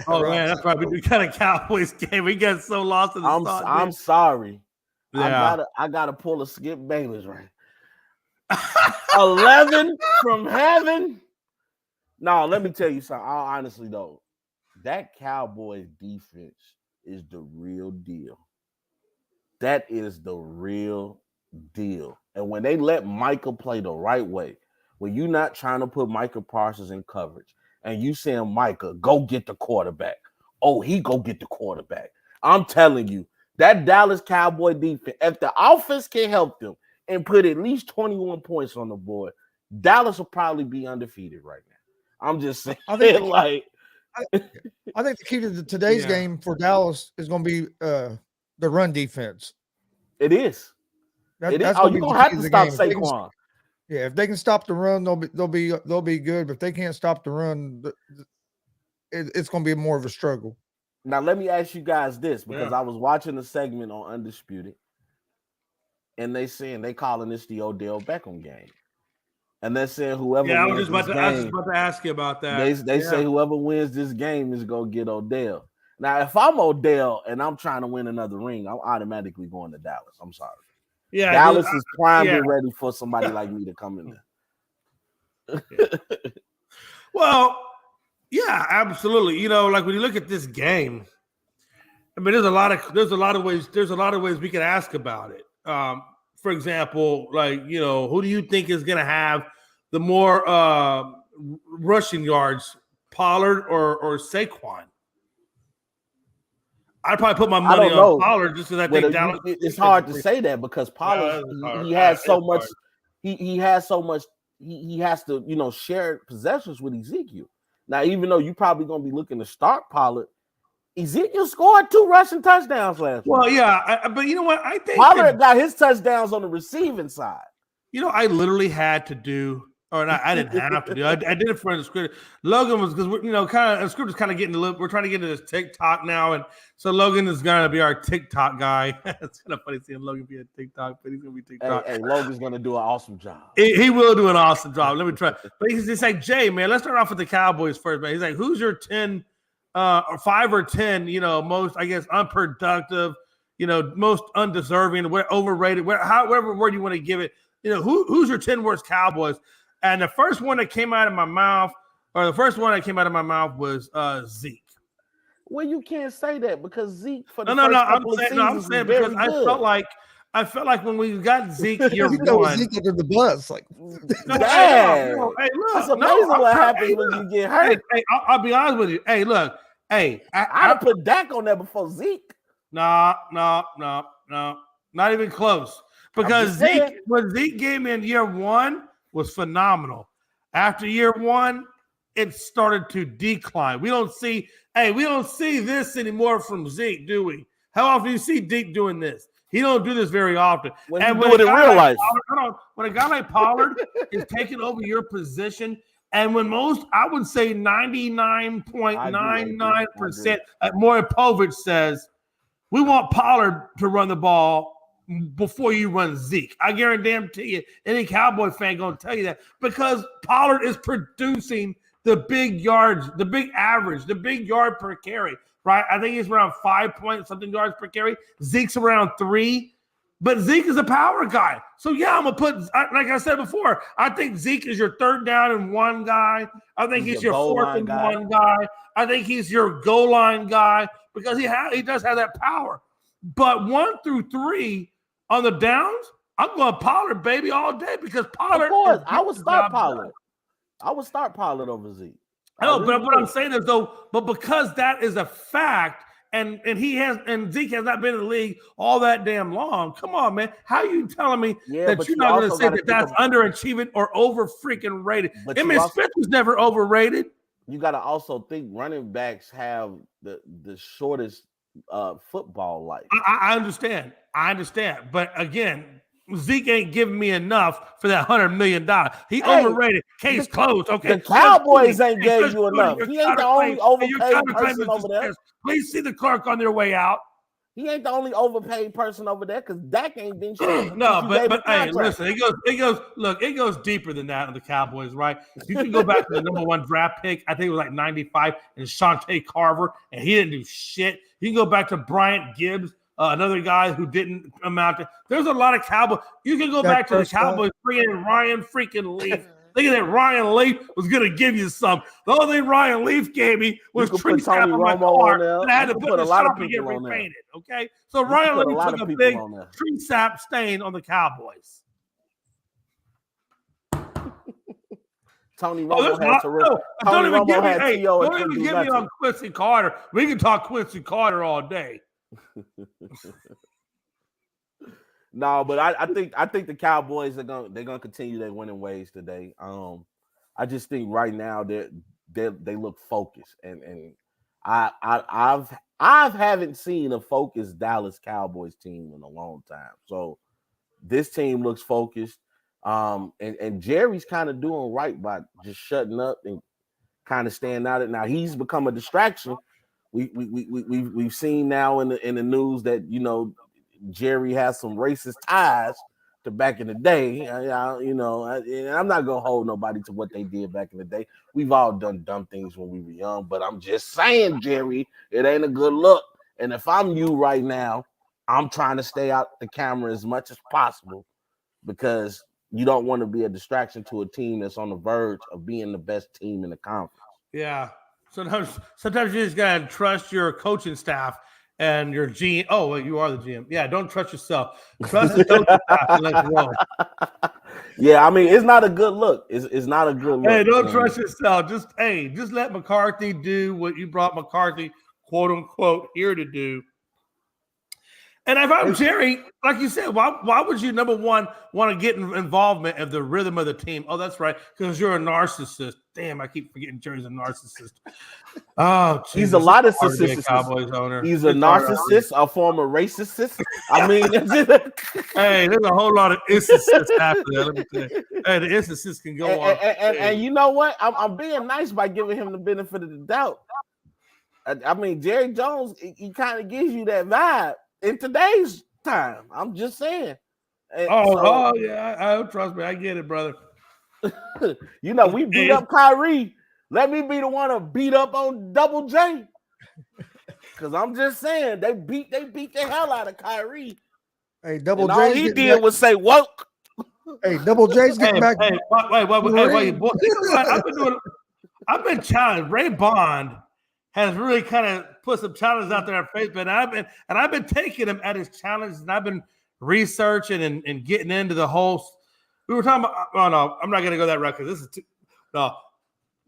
Oh man, that's probably the kind of Cowboys game. We get so lost in the thought. I'm sorry. Yeah. I gotta pull a Skip Bayless right. 11 from heaven. No, let me tell you something. Honestly though, that Cowboys defense is the real deal. That is the real deal. And when they let Micah play the right way, when you're not trying to put Micah Parsons in coverage, and you saying, Micah, go get the quarterback. Oh, he go get the quarterback. I'm telling you, that Dallas Cowboy defense, if the offense can help them and put at least 21 points on the board, Dallas will probably be undefeated right now. I'm just saying, I think the key to today's game for Dallas is going to be the run defense. It is. That's you're going to have to stop Saquon. Yeah, if they can stop the run, they'll be good. But if they can't stop the run, it's going to be more of a struggle. Now, let me ask you guys this, because I was watching a segment on Undisputed, and they calling this the Odell Beckham game, and they're saying whoever. Yeah, I was just about to ask you about that. They say whoever wins this game is going to get Odell. Now, if I'm Odell and I'm trying to win another ring, I'm automatically going to Dallas. I'm sorry. Yeah, Dallas is primed and ready for somebody like me to come in there. Well, yeah, absolutely. Like when you look at this game, I mean, there's a lot of ways we can ask about it. For example, who do you think is going to have the more rushing yards, Pollard or Saquon? I'd probably put my money on Pollard just because I think Dallas. It's hard to say that because Pollard he has so much. He has so much. He has to share possessions with Ezekiel. Now, even though you're probably going to be looking to start Pollard, Ezekiel scored 2 rushing touchdowns last week. Well, yeah, but you know what? I think Pollard got his touchdowns on the receiving side. I literally had to do Or not, I didn't have to do. I did it for the script. Logan was because the script is kind of getting a little. We're trying to get into this TikTok now, and so Logan is gonna be our TikTok guy. It's kind of funny seeing Logan be a TikTok, but he's gonna be TikTok. Hey, Logan's gonna do an awesome job. He will do an awesome job. Let me try. But he's just like, Jay, man, let's start off with the Cowboys first, man. He's like, who's your 10, or 5 or 10, most, I guess, unproductive, most undeserving, overrated, however word you want to give it. Who's your 10 worst Cowboys? And the first one that came out of my mouth, was Zeke. Well, you can't say that because Zeke for the I'm saying because I felt like when we got Zeke year one, Zeke under the bus, like hey, look, it's amazing what happens when you get hurt. Hey, I'll be honest with you. Hey, look, I put Dak on there before Zeke. No, not even close. Because what Zeke gave me in year one was phenomenal. After year one, it started to decline. We don't see this anymore from Zeke, do we? How often do you see Zeke doing this? He don't do this very often. When a guy like Pollard is taking over your position, and when most, I would say 99.99%, like Maury Povich says, we want Pollard to run the ball before you run Zeke. I guarantee you, any Cowboy fan going to tell you that because Pollard is producing the big yards, the big average, the big yard per carry, right? I think he's around 5 point something yards per carry. Zeke's around 3, but Zeke is a power guy. So yeah, I'm gonna put, like I said before, I think Zeke is your 3rd down and 1 guy. I think he's your 4th and 1 guy. I think he's your goal line guy because he does have that power. But 1 through 3 on the downs, I'm going Pollard, baby, all day because Pollard. Of course, I would start Pollard. I would start Pollard over Zeke. No, but what I'm saying is but because that is a fact, and Zeke has not been in the league all that damn long. Come on, man. How are you telling me that you're not going to say that's underachieving or over freaking rated? Emmitt Smith was never overrated. You got to also think running backs have the shortest football life. I understand. But again, Zeke ain't giving me enough for that $100 million. He overrated. Case closed. Okay. The Cowboys ain't gave you enough. He ain't the only overpaid person over there. Please see the clerk on their way out. He ain't the only overpaid person over there because Dak ain't been shit. No, but hey, listen, it goes deeper than that on the Cowboys, right? You can go back to the number 1 draft pick. I think it was like 95, and Shante Carver, and he didn't do shit. You can go back to Bryant Gibbs, another guy who didn't amount to. There's a lot of Cowboys. You can go back to the Cowboys bringing Ryan freaking Leaf. Thinking that Ryan Leaf was going to give you some. The only thing Ryan Leaf gave me was tree sap on my car, and I had to put a lot of people on repainted. Okay, so Ryan Leaf took a big tree sap stain on the Cowboys. Tony Romo had to don't even give me on Quincy Carter. We can talk Quincy Carter all day. No, but I think the Cowboys they're gonna continue their winning ways today. I just think right now they look focused, and I haven't seen a focused Dallas Cowboys team in a long time. So this team looks focused. And Jerry's kind of doing right by just shutting up and kind of staying out. Now he's become a distraction. We've seen now in the news that Jerry has some racist ties to back in the day. And I'm not gonna hold nobody to what they did back in the day. We've all done dumb things when we were young, but I'm just saying, Jerry, it ain't a good look. And if I'm you right now, I'm trying to stay out the camera as much as possible because you don't want to be a distraction to a team that's on the verge of being the best team in the conference. Yeah. Sometimes you just gotta trust your coaching staff and your GM. Oh, well, you are the GM. Yeah, don't trust yourself. Trust the coaching staff and let go. Yeah, I mean, it's not a good look. It's not a good look. Hey, don't trust yourself. Just let McCarthy do what you brought McCarthy, quote unquote, here to do. And if I'm Jerry, like you said, why would you, number one, want to get involvement of the rhythm of the team? Oh, that's right, because you're a narcissist. Damn, I keep forgetting Jerry's a narcissist. Oh, Jesus. He's a lot of narcissists. Cowboys owner. He's a narcissist, a former racist. I mean, hey, there's a whole lot of instances after that. Let me tell you. Hey, the instances can go on. And you know what? I'm being nice by giving him the benefit of the doubt. I mean, Jerry Jones, he kind of gives you that vibe in today's time. I'm just saying. Yeah. I trust me. I get it, brother. You know, we beat up Kyrie. Let me be the one to beat up on Double J. Because I'm just saying, they beat the hell out of Kyrie. Hey, Double J. All he did was say woke. Hey, Double J's getting back. Wait. I've been challenged. Ray Bond has really kind of put some challenges out there on Facebook, and I've been taking him at his challenges, and I've been researching and getting into the whole. We were talking about. Oh no, I'm not going to go that route because this is no.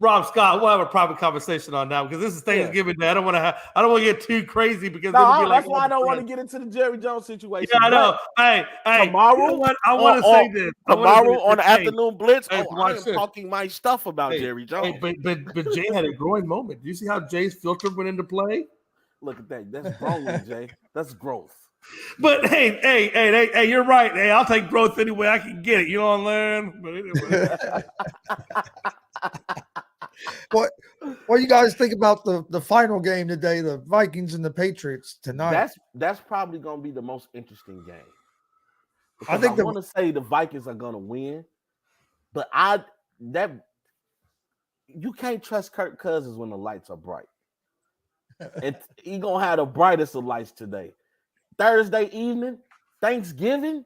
Rob Scott, we'll have a private conversation on that because this is Thanksgiving Day. I don't want to get too crazy because that's why I don't want to get into the Jerry Jones situation. Yeah, I know. Hey, tomorrow, I want to say this. Tomorrow on the afternoon blitz, I am talking my stuff about Jerry Jones. But Jay had a growing moment. Do you see how Jay's filter went into play? Look at that. That's growing, Jay. That's growth. But hey, you're right. Hey, I'll take growth any way I can get it. You know what I'm learning? But anyway. What you guys think about the final game today, the Vikings and the Patriots tonight? That's probably going to be the most interesting game. I want to say the Vikings are going to win, but you can't trust Kirk Cousins when the lights are bright. And he's going to have the brightest of lights today. Thursday evening, Thanksgiving,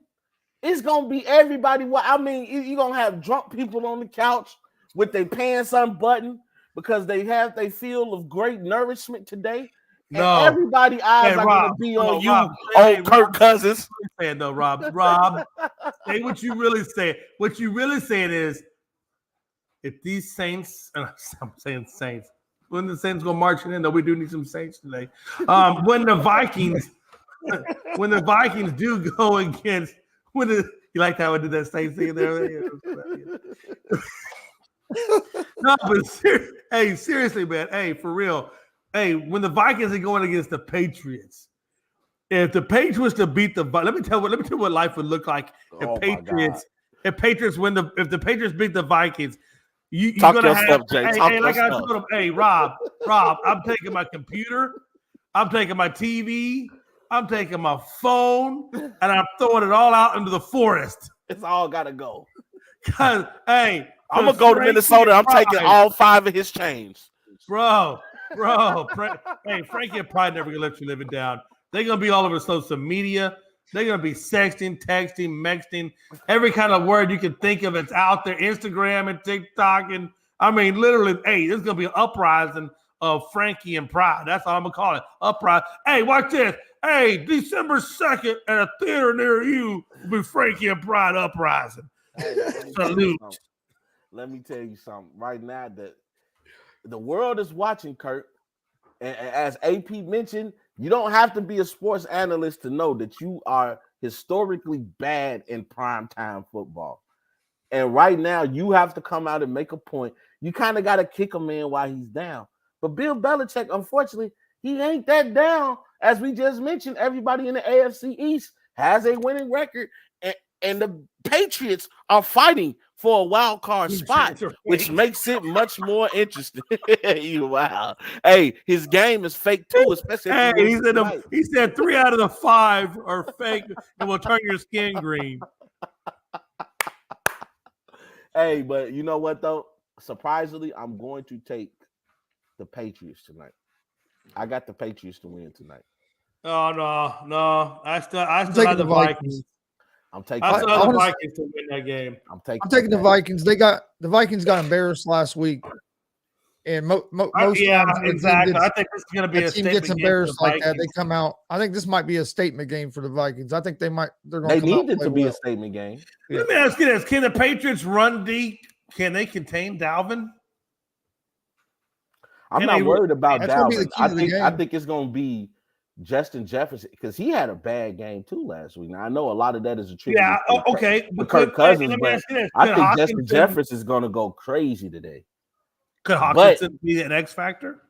it's going to be everybody. I mean, you're going to have drunk people on the couch with their pants unbuttoned because they have their feel of great nourishment today. No, and everybody's eyes are going to be on you, Kirk Cousins. Saying though, Rob, say what you really say. What you really saying is, if these Saints, and I'm saying Saints, when the Saints go marching in, though, we do need some Saints today. When the Vikings do go against, you like how I did that Saints thing there? No, but seriously, man. Hey, for real. Hey, when the Vikings are going against the Patriots, if the Patriots to beat let me tell you what life would look like if Patriots beat the Vikings. You're gonna have Jay. Like I told him, hey, Rob, I'm taking my computer, I'm taking my TV, I'm taking my phone, and I'm throwing it all out into the forest. It's all gotta go. Cause I'm gonna go to Minnesota. I'm taking all 5 of his chains, bro. Hey, Frankie and Pride never gonna let you live it down. They're gonna be all over social media. They're gonna be sexting, texting, mexting, every kind of word you can think of. It's out there. Instagram and TikTok, and I mean, literally, hey, there's gonna be an uprising of Frankie and Pride. That's all I'm gonna call it. Uprising. Hey, watch this. Hey, December 2nd at a theater near you will be Frankie and Pride uprising. Hey, salute. Let me tell you something right now that the world is watching, Kurt. And as AP mentioned, you don't have to be a sports analyst to know that you are historically bad in primetime football. And right now, you have to come out and make a point. You kind of got to kick a man while he's down. But Bill Belichick, unfortunately, he ain't that down. As we just mentioned, everybody in the AFC East has a winning record. And the Patriots are fighting for a wild card spot, which makes it much more interesting. Wow. Hey, his game is fake too, especially. He said 3 out of the 5 are fake and will turn your skin green. Hey, but you know what though? Surprisingly, I'm going to take the Patriots tonight. I got the Patriots to win tonight. Oh no. I still have the Vikings. I'm taking the Vikings to win that game. I'm taking the Vikings. The Vikings got embarrassed last week, and most exactly. I think this is going to be a team gets embarrassed like that. They come out. I think this might be a statement game for the Vikings. I think they need it to be a statement game. Let me ask you this: can the Patriots run deep? Can they contain Dalvin? I'm not worried about Dalvin. I think it's going to be Justin Jefferson, because he had a bad game too last week. Now I know a lot of that is attributed okay. to Kirk Cousins, let me but ask you this. I think Justin Jefferson is going to go crazy today. Could Hawkinson be an X factor?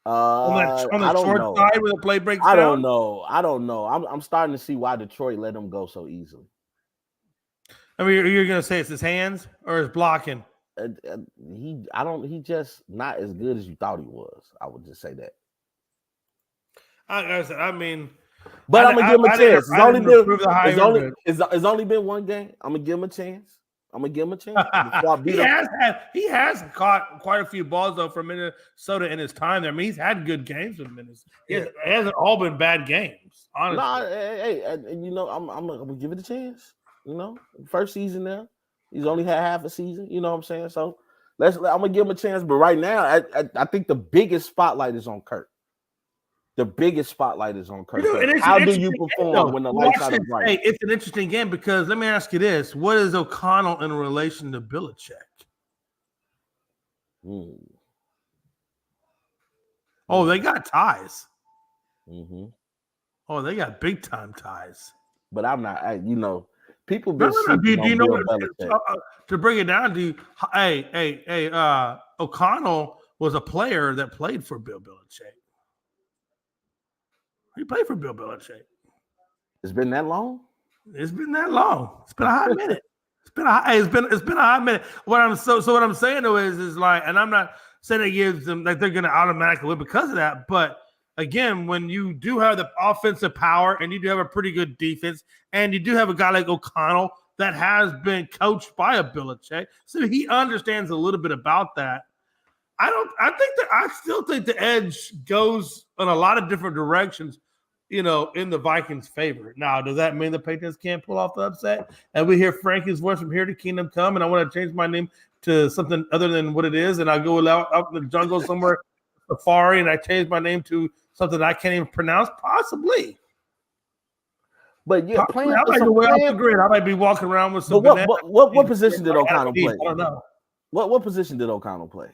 On the short side where the play breaks down? I don't know. I'm starting to see why Detroit let him go so easily. I mean, you're going to say it's his hands or his blocking? He just not as good as you thought he was. I would just say that. I mean, but I'm gonna give him a chance. It's only been one game. I'm gonna give him a chance. He has caught quite a few balls though from Minnesota in his time there. I mean, he's had good games with Minnesota. It hasn't all been bad games, honestly. I'm gonna give it a chance. First season there, he's only had half a season. You know what I'm saying? So I'm gonna give him a chance. But right now, I think the biggest spotlight is on Kirk. The biggest spotlight is on Kirk. How do you perform when the lights out of bright? Hey, it's an interesting game because let me ask you this: what is O'Connell in relation to Belichick? Oh, they got ties. Mm-hmm. Oh, they got big time ties. But I'm not. People been sleeping on Bill Belichick. To bring it down to you, O'Connell was a player that played for Bill Belichick. He played for Bill Belichick. It's been that long? It's been that long. It's been a hot minute. It's been a hot minute. What I'm saying though is like, and I'm not saying it gives them like they're gonna automatically win because of that, but again, when you do have the offensive power and you do have a pretty good defense, and you do have a guy like O'Connell that has been coached by a Belichick, so he understands a little bit about that. I still think the edge goes in a lot of different directions, in the Vikings' favor. Now, does that mean the Patriots can't pull off the upset? And we hear Frankie's voice from here to Kingdom Come, and I want to change my name to something other than what it is, and I go out in the jungle somewhere, safari, and I change my name to something I can't even pronounce? Possibly. But yeah, I might go way off the grid. I might be walking around with some. What position did O'Connell play? I don't know. What position did O'Connell play?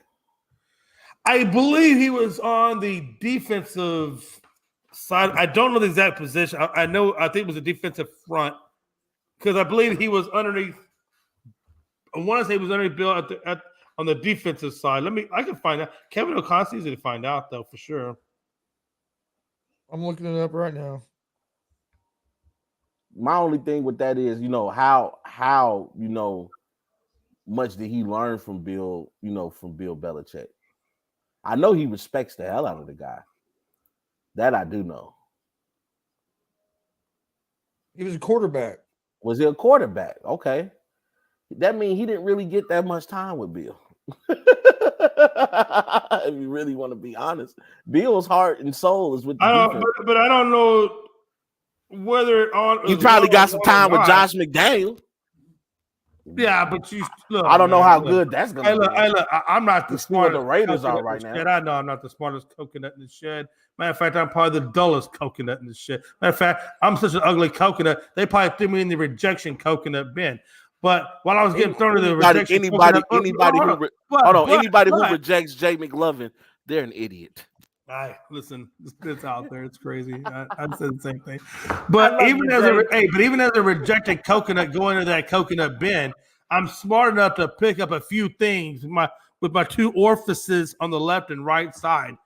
I believe he was on the defensive side. I don't know the exact position. I think it was a defensive front because I believe he was underneath. I want to say he was underneath Bill on the defensive side. I can find out. Kevin O'Connor's easy to find out though for sure. I'm looking it up right now. My only thing with that is, how much did he learn from Bill Belichick? I know he respects the hell out of the guy. That I do know. He was a quarterback. Was he a quarterback? Okay. That means he didn't really get that much time with Bill. If you really want to be honest. Bill's heart and soul is with the defense. But I don't know whether he probably got some time with Josh McDaniel. Yeah, but I don't know how good that's gonna be. I'm not the smartest. The Raiders are right now. I know I'm not the smartest coconut in the shed. Matter of fact, I'm probably the dullest coconut in the shed. Matter of fact, I'm such an ugly coconut. They probably threw me in the rejection coconut bin. But while I was getting thrown into the rejection, anybody who rejects Jay McLovin, they're an idiot. Listen, it's out there. It's crazy. I said the same thing. But even as a rejected coconut going into that coconut bin, I'm smart enough to pick up a few things with my two orifices on the left and right side,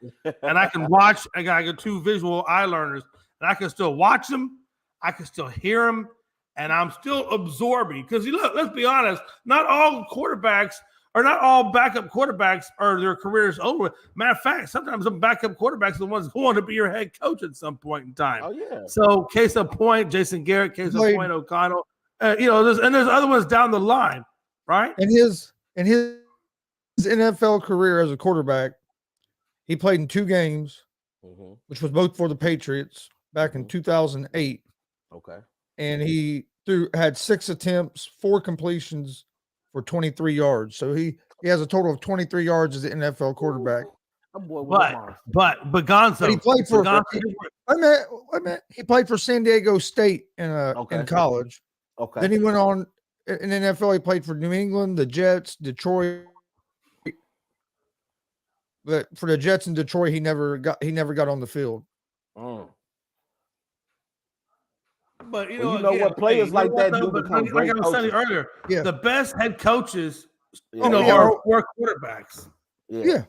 and I can watch. I got two visual eye learners, and I can still watch them. I can still hear them, and I'm still absorbing. Because let's be honest, not all quarterbacks. Or not all backup quarterbacks are their careers over. Matter of fact, sometimes some backup quarterbacks are the ones who want to be your head coach at some point in time. Oh yeah. So case in point, Jason Garrett. Case in point, O'Connell. There's other ones down the line, right? And his NFL career as a quarterback, he played in 2 games, which was both for the Patriots back in 2008. Okay. And he had 6 attempts, 4 completions for 23 yards. So he has a total of 23 yards as an NFL quarterback. But Gonzo, but he played for he played for San Diego State in college. Okay. Then he went on in the NFL. He played for New England, the Jets, Detroit. But for the Jets and Detroit, he never got on the field. But you Well, know, you know again, what? Players like that do but become like great I was saying coaches. earlier, Yeah. the best head coaches, Yeah. you know, are quarterbacks. Yeah.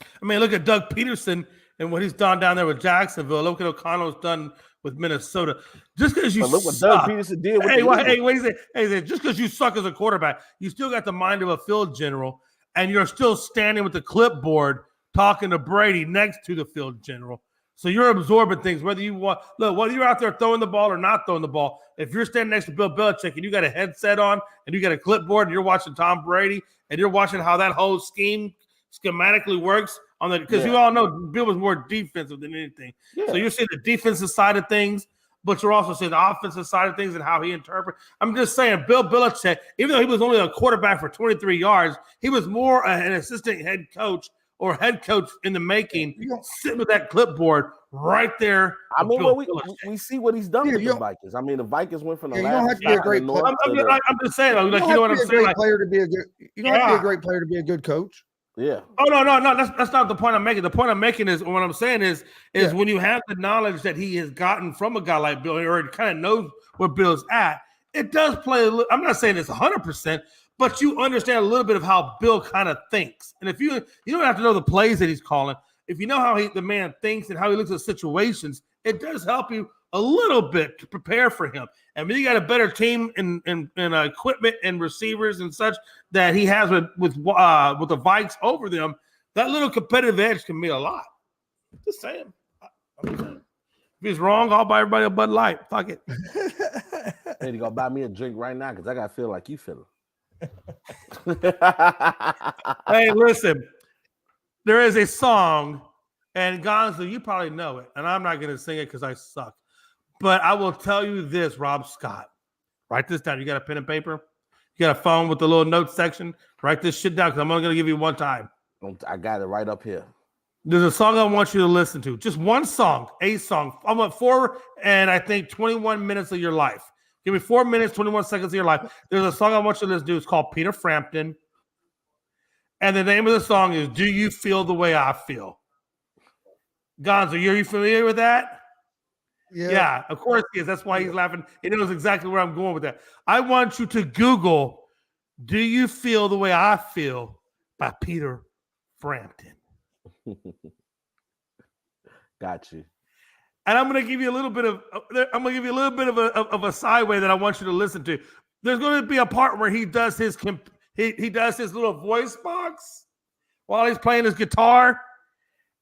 I mean, look at Doug Peterson and what he's done down there with Jacksonville. Look what O'Connell's done with Minnesota. Just because you But look what suck, Doug Peterson did with hey, the wait, Eagles. he said? Hey, he said, just because you suck as a quarterback, you still got the mind of a field general, and you're still standing with the clipboard talking to Brady next to the field general. So you're absorbing things, whether you want whether you're out there throwing the ball or not throwing the ball. If you're standing next to Bill Belichick and you got a headset on and you got a clipboard and you're watching Tom Brady and you're watching how that whole scheme schematically works on the because you all know Bill was more defensive than anything. Yeah. So you're seeing the defensive side of things, but you're also seeing the offensive side of things and how he interprets. I'm just saying, Bill Belichick, even though he was only a quarterback for 23 yards, he was more an assistant head coach or head coach in the making, sitting with that clipboard right there. I mean, well, we see what he's done with the Vikings. I mean, the Vikings went from the last. You don't have to be a great player. I'm just saying, like, you know what I'm saying. Like, player to be a good. You don't have to be a great player to be a good coach. Yeah. Oh no. That's not the point I'm making. The point I'm making is what I'm saying is when you have the knowledge that he has gotten from a guy like Bill, or kind of knows where Bill's at, it does play. I'm not saying it's 100%, but you understand a little bit of how Bill kind of thinks. And if you don't have to know the plays that he's calling, if you know how the man thinks and how he looks at situations, it does help you a little bit to prepare for him. And when you got a better team in equipment and receivers and such that he has with the Vikes over them, that little competitive edge can mean a lot. Just saying. If he's wrong, I'll buy everybody a Bud Light. Fuck it. Hey, you gonna buy me a drink right now because I gotta feel like you feeling. Hey, listen. There is a song, and Gonzo, you probably know it, and I'm not going to sing it because I suck. But I will tell you this, Rob Scott. Write this down. You got a pen and paper? You got a phone with the little notes section? Write this shit down because I'm only going to give you one time. I got it right up here. There's a song I want you to listen to. Just one song, a song. I want 4 and I think 21 minutes of your life. Give me 4 minutes, 21 seconds of your life. There's a song I want you to listen to. It's called Peter Frampton. And the name of the song is Do You Feel the Way I Feel? Gonzo, are you familiar with that? Yeah, of course he is. That's why he's laughing. He knows exactly where I'm going with that. I want you to Google Do You Feel the Way I Feel by Peter Frampton. Got you. And I'm going to give you a little bit of a sideway that I want you to listen to. There's going to be a part where he does his he does his little voice box while he's playing his guitar.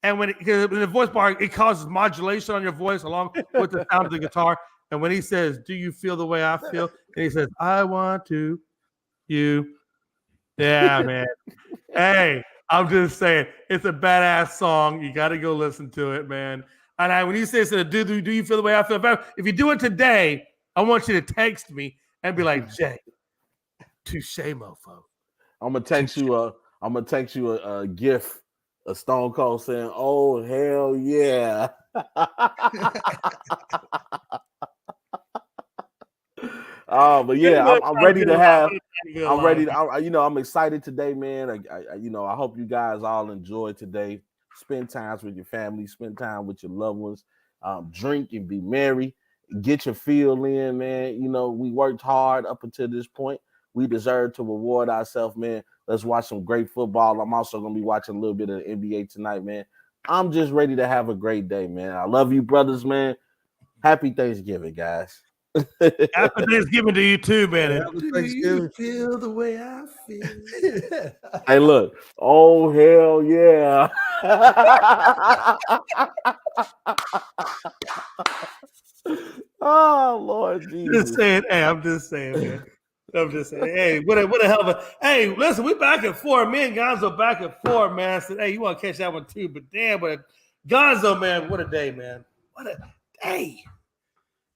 And when the voice box, it causes modulation on your voice along with the sound of the guitar. And when he says, do you feel the way I feel? And he says, I want to, you. Yeah, man. Hey, I'm just saying, it's a badass song. You got to go listen to it, man. And when he says, do you feel the way I feel? If you do it today, I want you to text me and be like, Jay, touche, mofo. I'm gonna text you a GIF, a Stone Cold saying, "Oh hell yeah!" But yeah, I'm ready to have. I'm ready. I'm excited today, man. I hope you guys all enjoy today. Spend times with your family. Spend time with your loved ones. Drink and be merry. Get your feel in, man. We worked hard up until this point. We deserve to reward ourselves, man. Let's watch some great football. I'm also going to be watching a little bit of the NBA tonight, man. I'm just ready to have a great day, man. I love you, brothers, man. Happy Thanksgiving, guys. Happy Thanksgiving to you too, man. Happy Thanksgiving. Do you feel the way I feel? Hey, look. Oh, hell yeah. Oh, Lord Jesus. Just saying, hey, I'm just saying, man. I'm just saying, hey, what a hell of a hey, listen, we back at 4. Me and Gonzo back at 4, man. I said, hey, you want to catch that one too, but damn, Gonzo, man, what a day, man. What a day.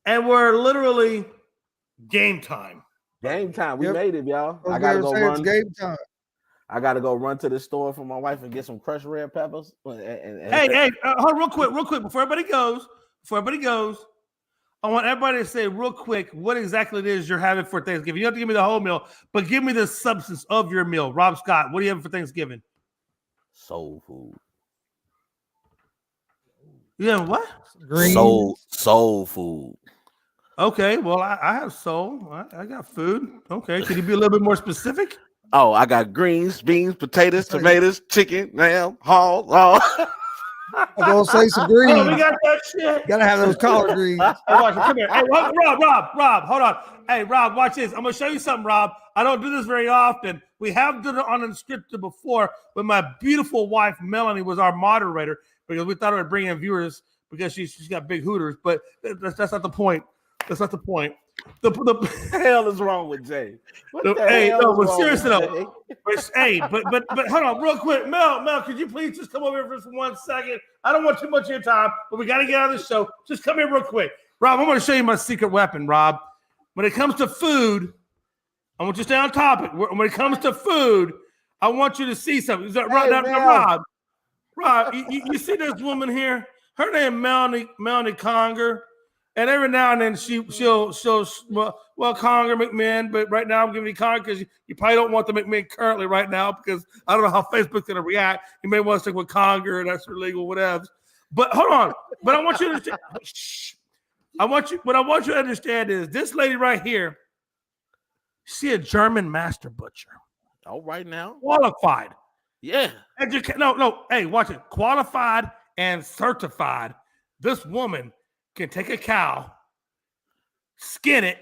And we're literally game time. Game time. We made it, y'all. I gotta go run. It's game time. I gotta go run to the store for my wife and get some crushed red peppers. Hey, hold on, real quick, before everybody goes, I want everybody to say real quick what exactly it is you're having for Thanksgiving. You don't have to give me the whole meal, but give me the substance of your meal. Rob Scott, what are you having for Thanksgiving? Soul food. Yeah, what? Greens. Soul food. Okay, well, I have soul. I got food. Okay, can you be a little bit more specific? Oh, I got greens, beans, potatoes, tomatoes, chicken, lamb, hogs. Oh. I'm gonna say some Oh, greens. we got that shit. Gotta have those collard greens. Hey, watch it. Come here. Hey, Rob, hold on. Hey, Rob, watch this. I'm gonna show you something, Rob. I don't do this very often. We have done it on Unscripted before, but my beautiful wife Melanie was our moderator because we thought it would bring in viewers because she's got big hooters. But that's not the point. That's not the point. The hell is wrong with Jay? But seriously though. But hold on, real quick, Mel, could you please just come over here for 1 second? I don't want too much of your time, but we got to get out of the show. Just come here real quick, Rob. I'm going to show you my secret weapon, Rob. When it comes to food, I want you to stay on topic. When it comes to food, I want you to see something. Is that Rob? Rob, you see this woman here? Her name Melanie Conger. And every now and then she'll Conger McMahon, but right now I'm giving you Conger because you probably don't want the McMahon currently right now because I don't know how Facebook's gonna react. You may want to stick with Conger and that's illegal, whatever. But hold on. But I want you to understand. What I want you to understand is this lady right here, she's a German master butcher. All right now. Qualified. Yeah. Hey, watch it. Qualified and certified. This woman can take a cow, skin it,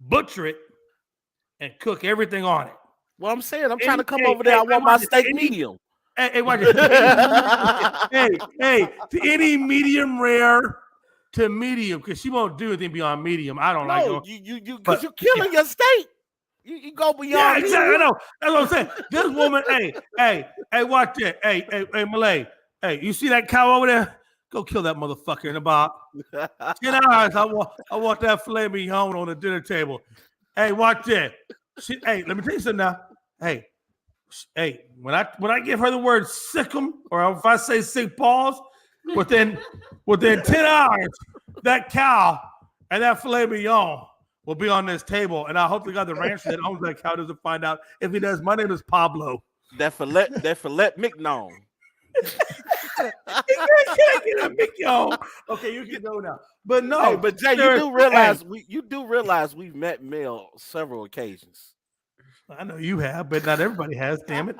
butcher it, and cook everything on it. Well, I'm saying I'm trying to come over there. I want my steak medium. Hey, watch it. To any medium rare to medium, because she won't do anything beyond medium. I don't like it. Because you're killing your steak. You go beyond. Yeah, exactly. I know. That's what I'm saying. This woman, hey, watch it. Hey, Malay. Hey, you see that cow over there? Go kill that motherfucker in about 10 hours. I want that filet mignon on the dinner table. Hey, watch that. Hey, let me tell you something now. Hey, when I give her the word sick'em, or if I say sick balls, within 10 hours, that cow and that filet mignon will be on this table. And I hope the guy, the rancher that owns that cow, doesn't find out. If he does, my name is Pablo. That filet mignon. Okay, you can go now. But no, hey, but Jay, you do realize we've met Mel several occasions. I know you have, but not everybody has. Damn it!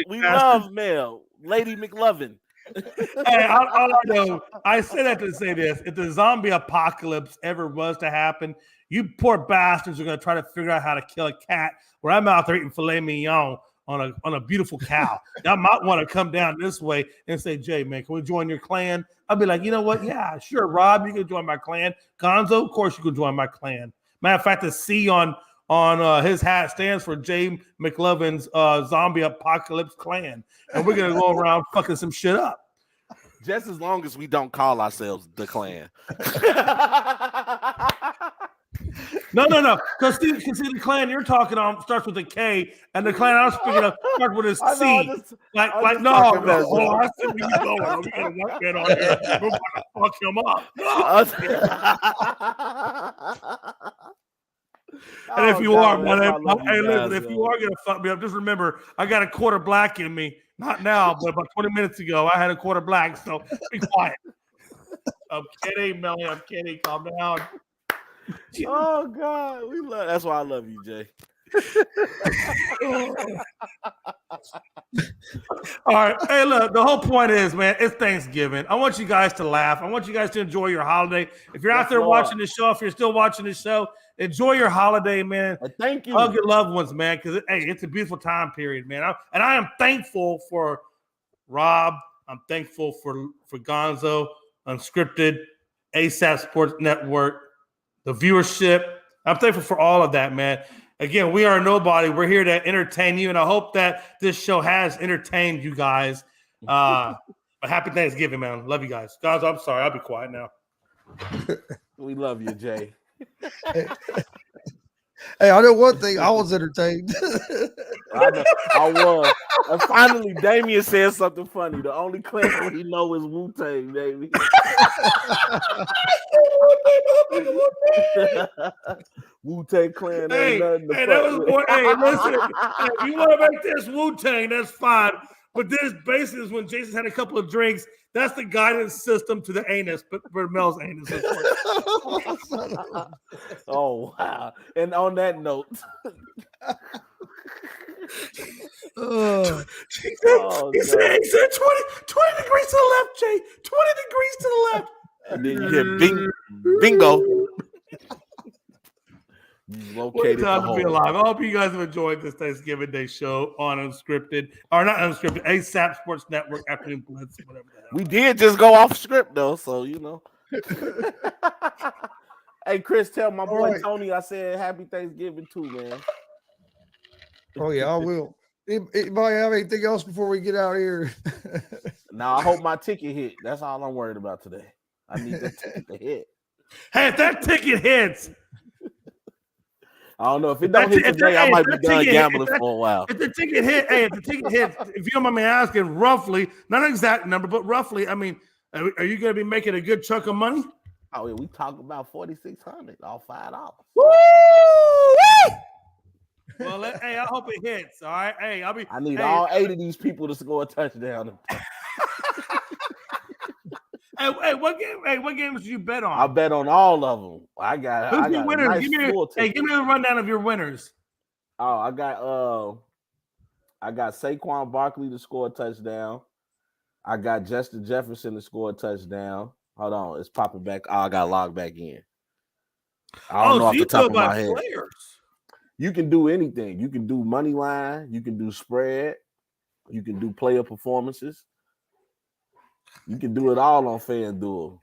We love Mel, Lady McLovin. Hey, all I know, I say that to say this: if the zombie apocalypse ever was to happen, you poor bastards are going to try to figure out how to kill a cat. Where I'm out there eating filet mignon on a beautiful cow. Y'all might want to come down this way and say, Jay, man, can we join your clan? I'll be like, you know what? Yeah, sure, Rob, you can join my clan. Gonzo, of course you can join my clan. Matter of fact, the C on his hat stands for Jay McLovin's zombie apocalypse clan. And we're going to go around fucking some shit up. Just as long as we don't call ourselves the clan. No. Because see, the clan you're talking on starts with a K, and the clan I was speaking of starts with a C. I see where you going. We're gonna work that on here. We're gonna fuck him up. And if you are, man, if you are gonna fuck me up, just remember I got a quarter black in me. Not now, but about 20 minutes ago, I had a quarter black. So be quiet. I'm kidding, Melly. I'm kidding. Calm down. Oh God, that's why I love you, Jay. All right. Hey, look, the whole point is, man, it's Thanksgiving. I want you guys to laugh. I want you guys to enjoy your holiday. If you're out there watching the show, if you're still watching the show, enjoy your holiday, man. Thank you. Hug your loved ones, man, because it's a beautiful time period, man. I am thankful for Rob. I'm thankful for Gonzo, Unscripted, ASAP Sports Network, the viewership. I'm thankful for all of that, man. Again, we are nobody. We're here to entertain you, and I hope that this show has entertained you guys. But happy Thanksgiving, man. Love you guys. Guys, I'm sorry. I'll be quiet now. We love you, Jay. Hey, I know one thing. I was entertained. I was. And finally, Damien said something funny. The only clan we know is Wu-Tang, baby. Wu-Tang clan. Hey, that was listen. If you want to make this Wu-Tang, that's fine. But this basically is when Jason's had a couple of drinks. That's the guidance system to the anus, but for Mel's anus. Oh, wow. And on that note. He said 20 degrees to the left, Jay. 20 degrees to the left. And then you hear bingo. What time to be alive. I hope you guys have enjoyed this Thanksgiving Day show on Unscripted, or not Unscripted, ASAP Sports Network, Afternoon Blitz, whatever the hell. We did just go off script, though, so, you know. Hey, Chris, tell my boy Tony I said happy Thanksgiving too, man. Oh, yeah, I will. Anybody have anything else before we get out of here? Now, I hope my ticket hit. That's all I'm worried about today. I need that ticket to hit. Hey, if that ticket hits, I don't know if it don't hit today. I might be done gambling for a while. If the ticket hit, if you don't mind me asking, roughly, not an exact number, but roughly, I mean, are you going to be making a good chunk of money? Oh, yeah, we talk about $4,600, all $5. Woo! Well, hey, I hope it hits. All right, hey, I need all 8 of these people to score a touchdown. Hey, what games did you bet on? I bet on all of them. I got winners? Nice give me a rundown of your winners. Oh, I got Saquon Barkley to score a touchdown. I got Justin Jefferson to score a touchdown. Hold on, it's popping back. Oh, I got logged back in. I don't know off the top of my head. Players. You can do anything. You can do money line. You can do spread. You can do player performances. You can do it all on FanDuel.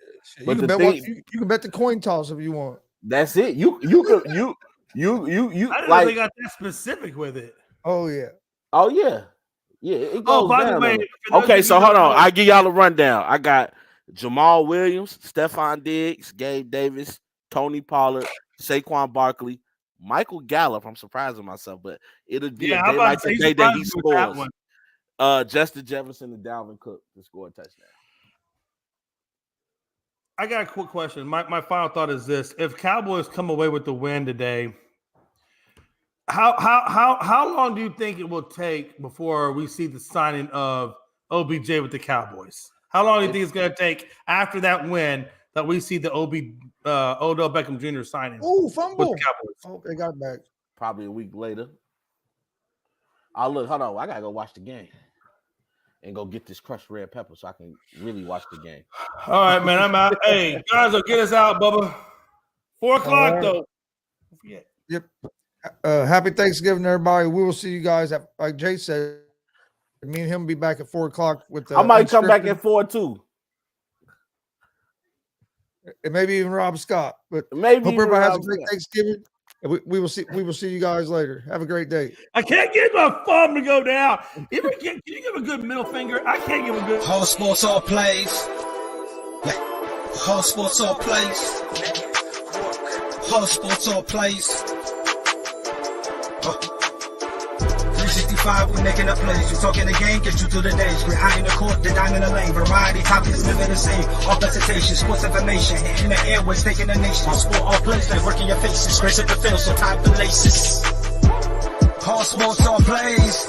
But you can bet the coin toss if you want. That's it. You I didn't know they got that specific with it. Oh yeah. Oh yeah. Yeah. It goes by down the way, okay, so hold on. I give y'all a rundown. I got Jamal Williams, Stephon Diggs, Gabe Davis, Tony Pollard, Saquon Barkley, Michael Gallup. I'm surprising myself, but it'll be a day like the day that he scores. Justin Jefferson and Dalvin Cook to score a touchdown. I got a quick question. My final thought is this: if Cowboys come away with the win today, how long do you think it will take before we see the signing of OBJ with the Cowboys? How long do you think it's going to take after that win that we see the Odell Beckham Jr. signing? Oh, fumble! With the Cowboys? Oh, they got it back. Probably a week later. Hold on. I gotta go watch the game and go get this crushed red pepper so I can really watch the game. All right, man. I'm out. Hey, guys, will get us out, Bubba. 4:00 though. Don't forget. Yep. Happy Thanksgiving, everybody. We will see you guys at, like Jay said. Me and him will be back at 4:00 with the. I might come back at 4 too. And maybe even Rob Scott. But maybe hope everybody has a great Thanksgiving. And we will see you guys later. Have a great day. I can't get my thumb to go down. Can you give a good middle finger? I can't give a good. Whole sports all plays. Yeah. Whole sports all plays. Whole sports all plays. 365, we making up plays. You talking the game, get you through the days. We're high in the court, the dime in the lane. Variety topics, living the same. All presentation, sports information. Hitting the airways, taking the nation. All sport, all plays, like working your faces. Grace at the field, so tie the laces. All sports, all plays.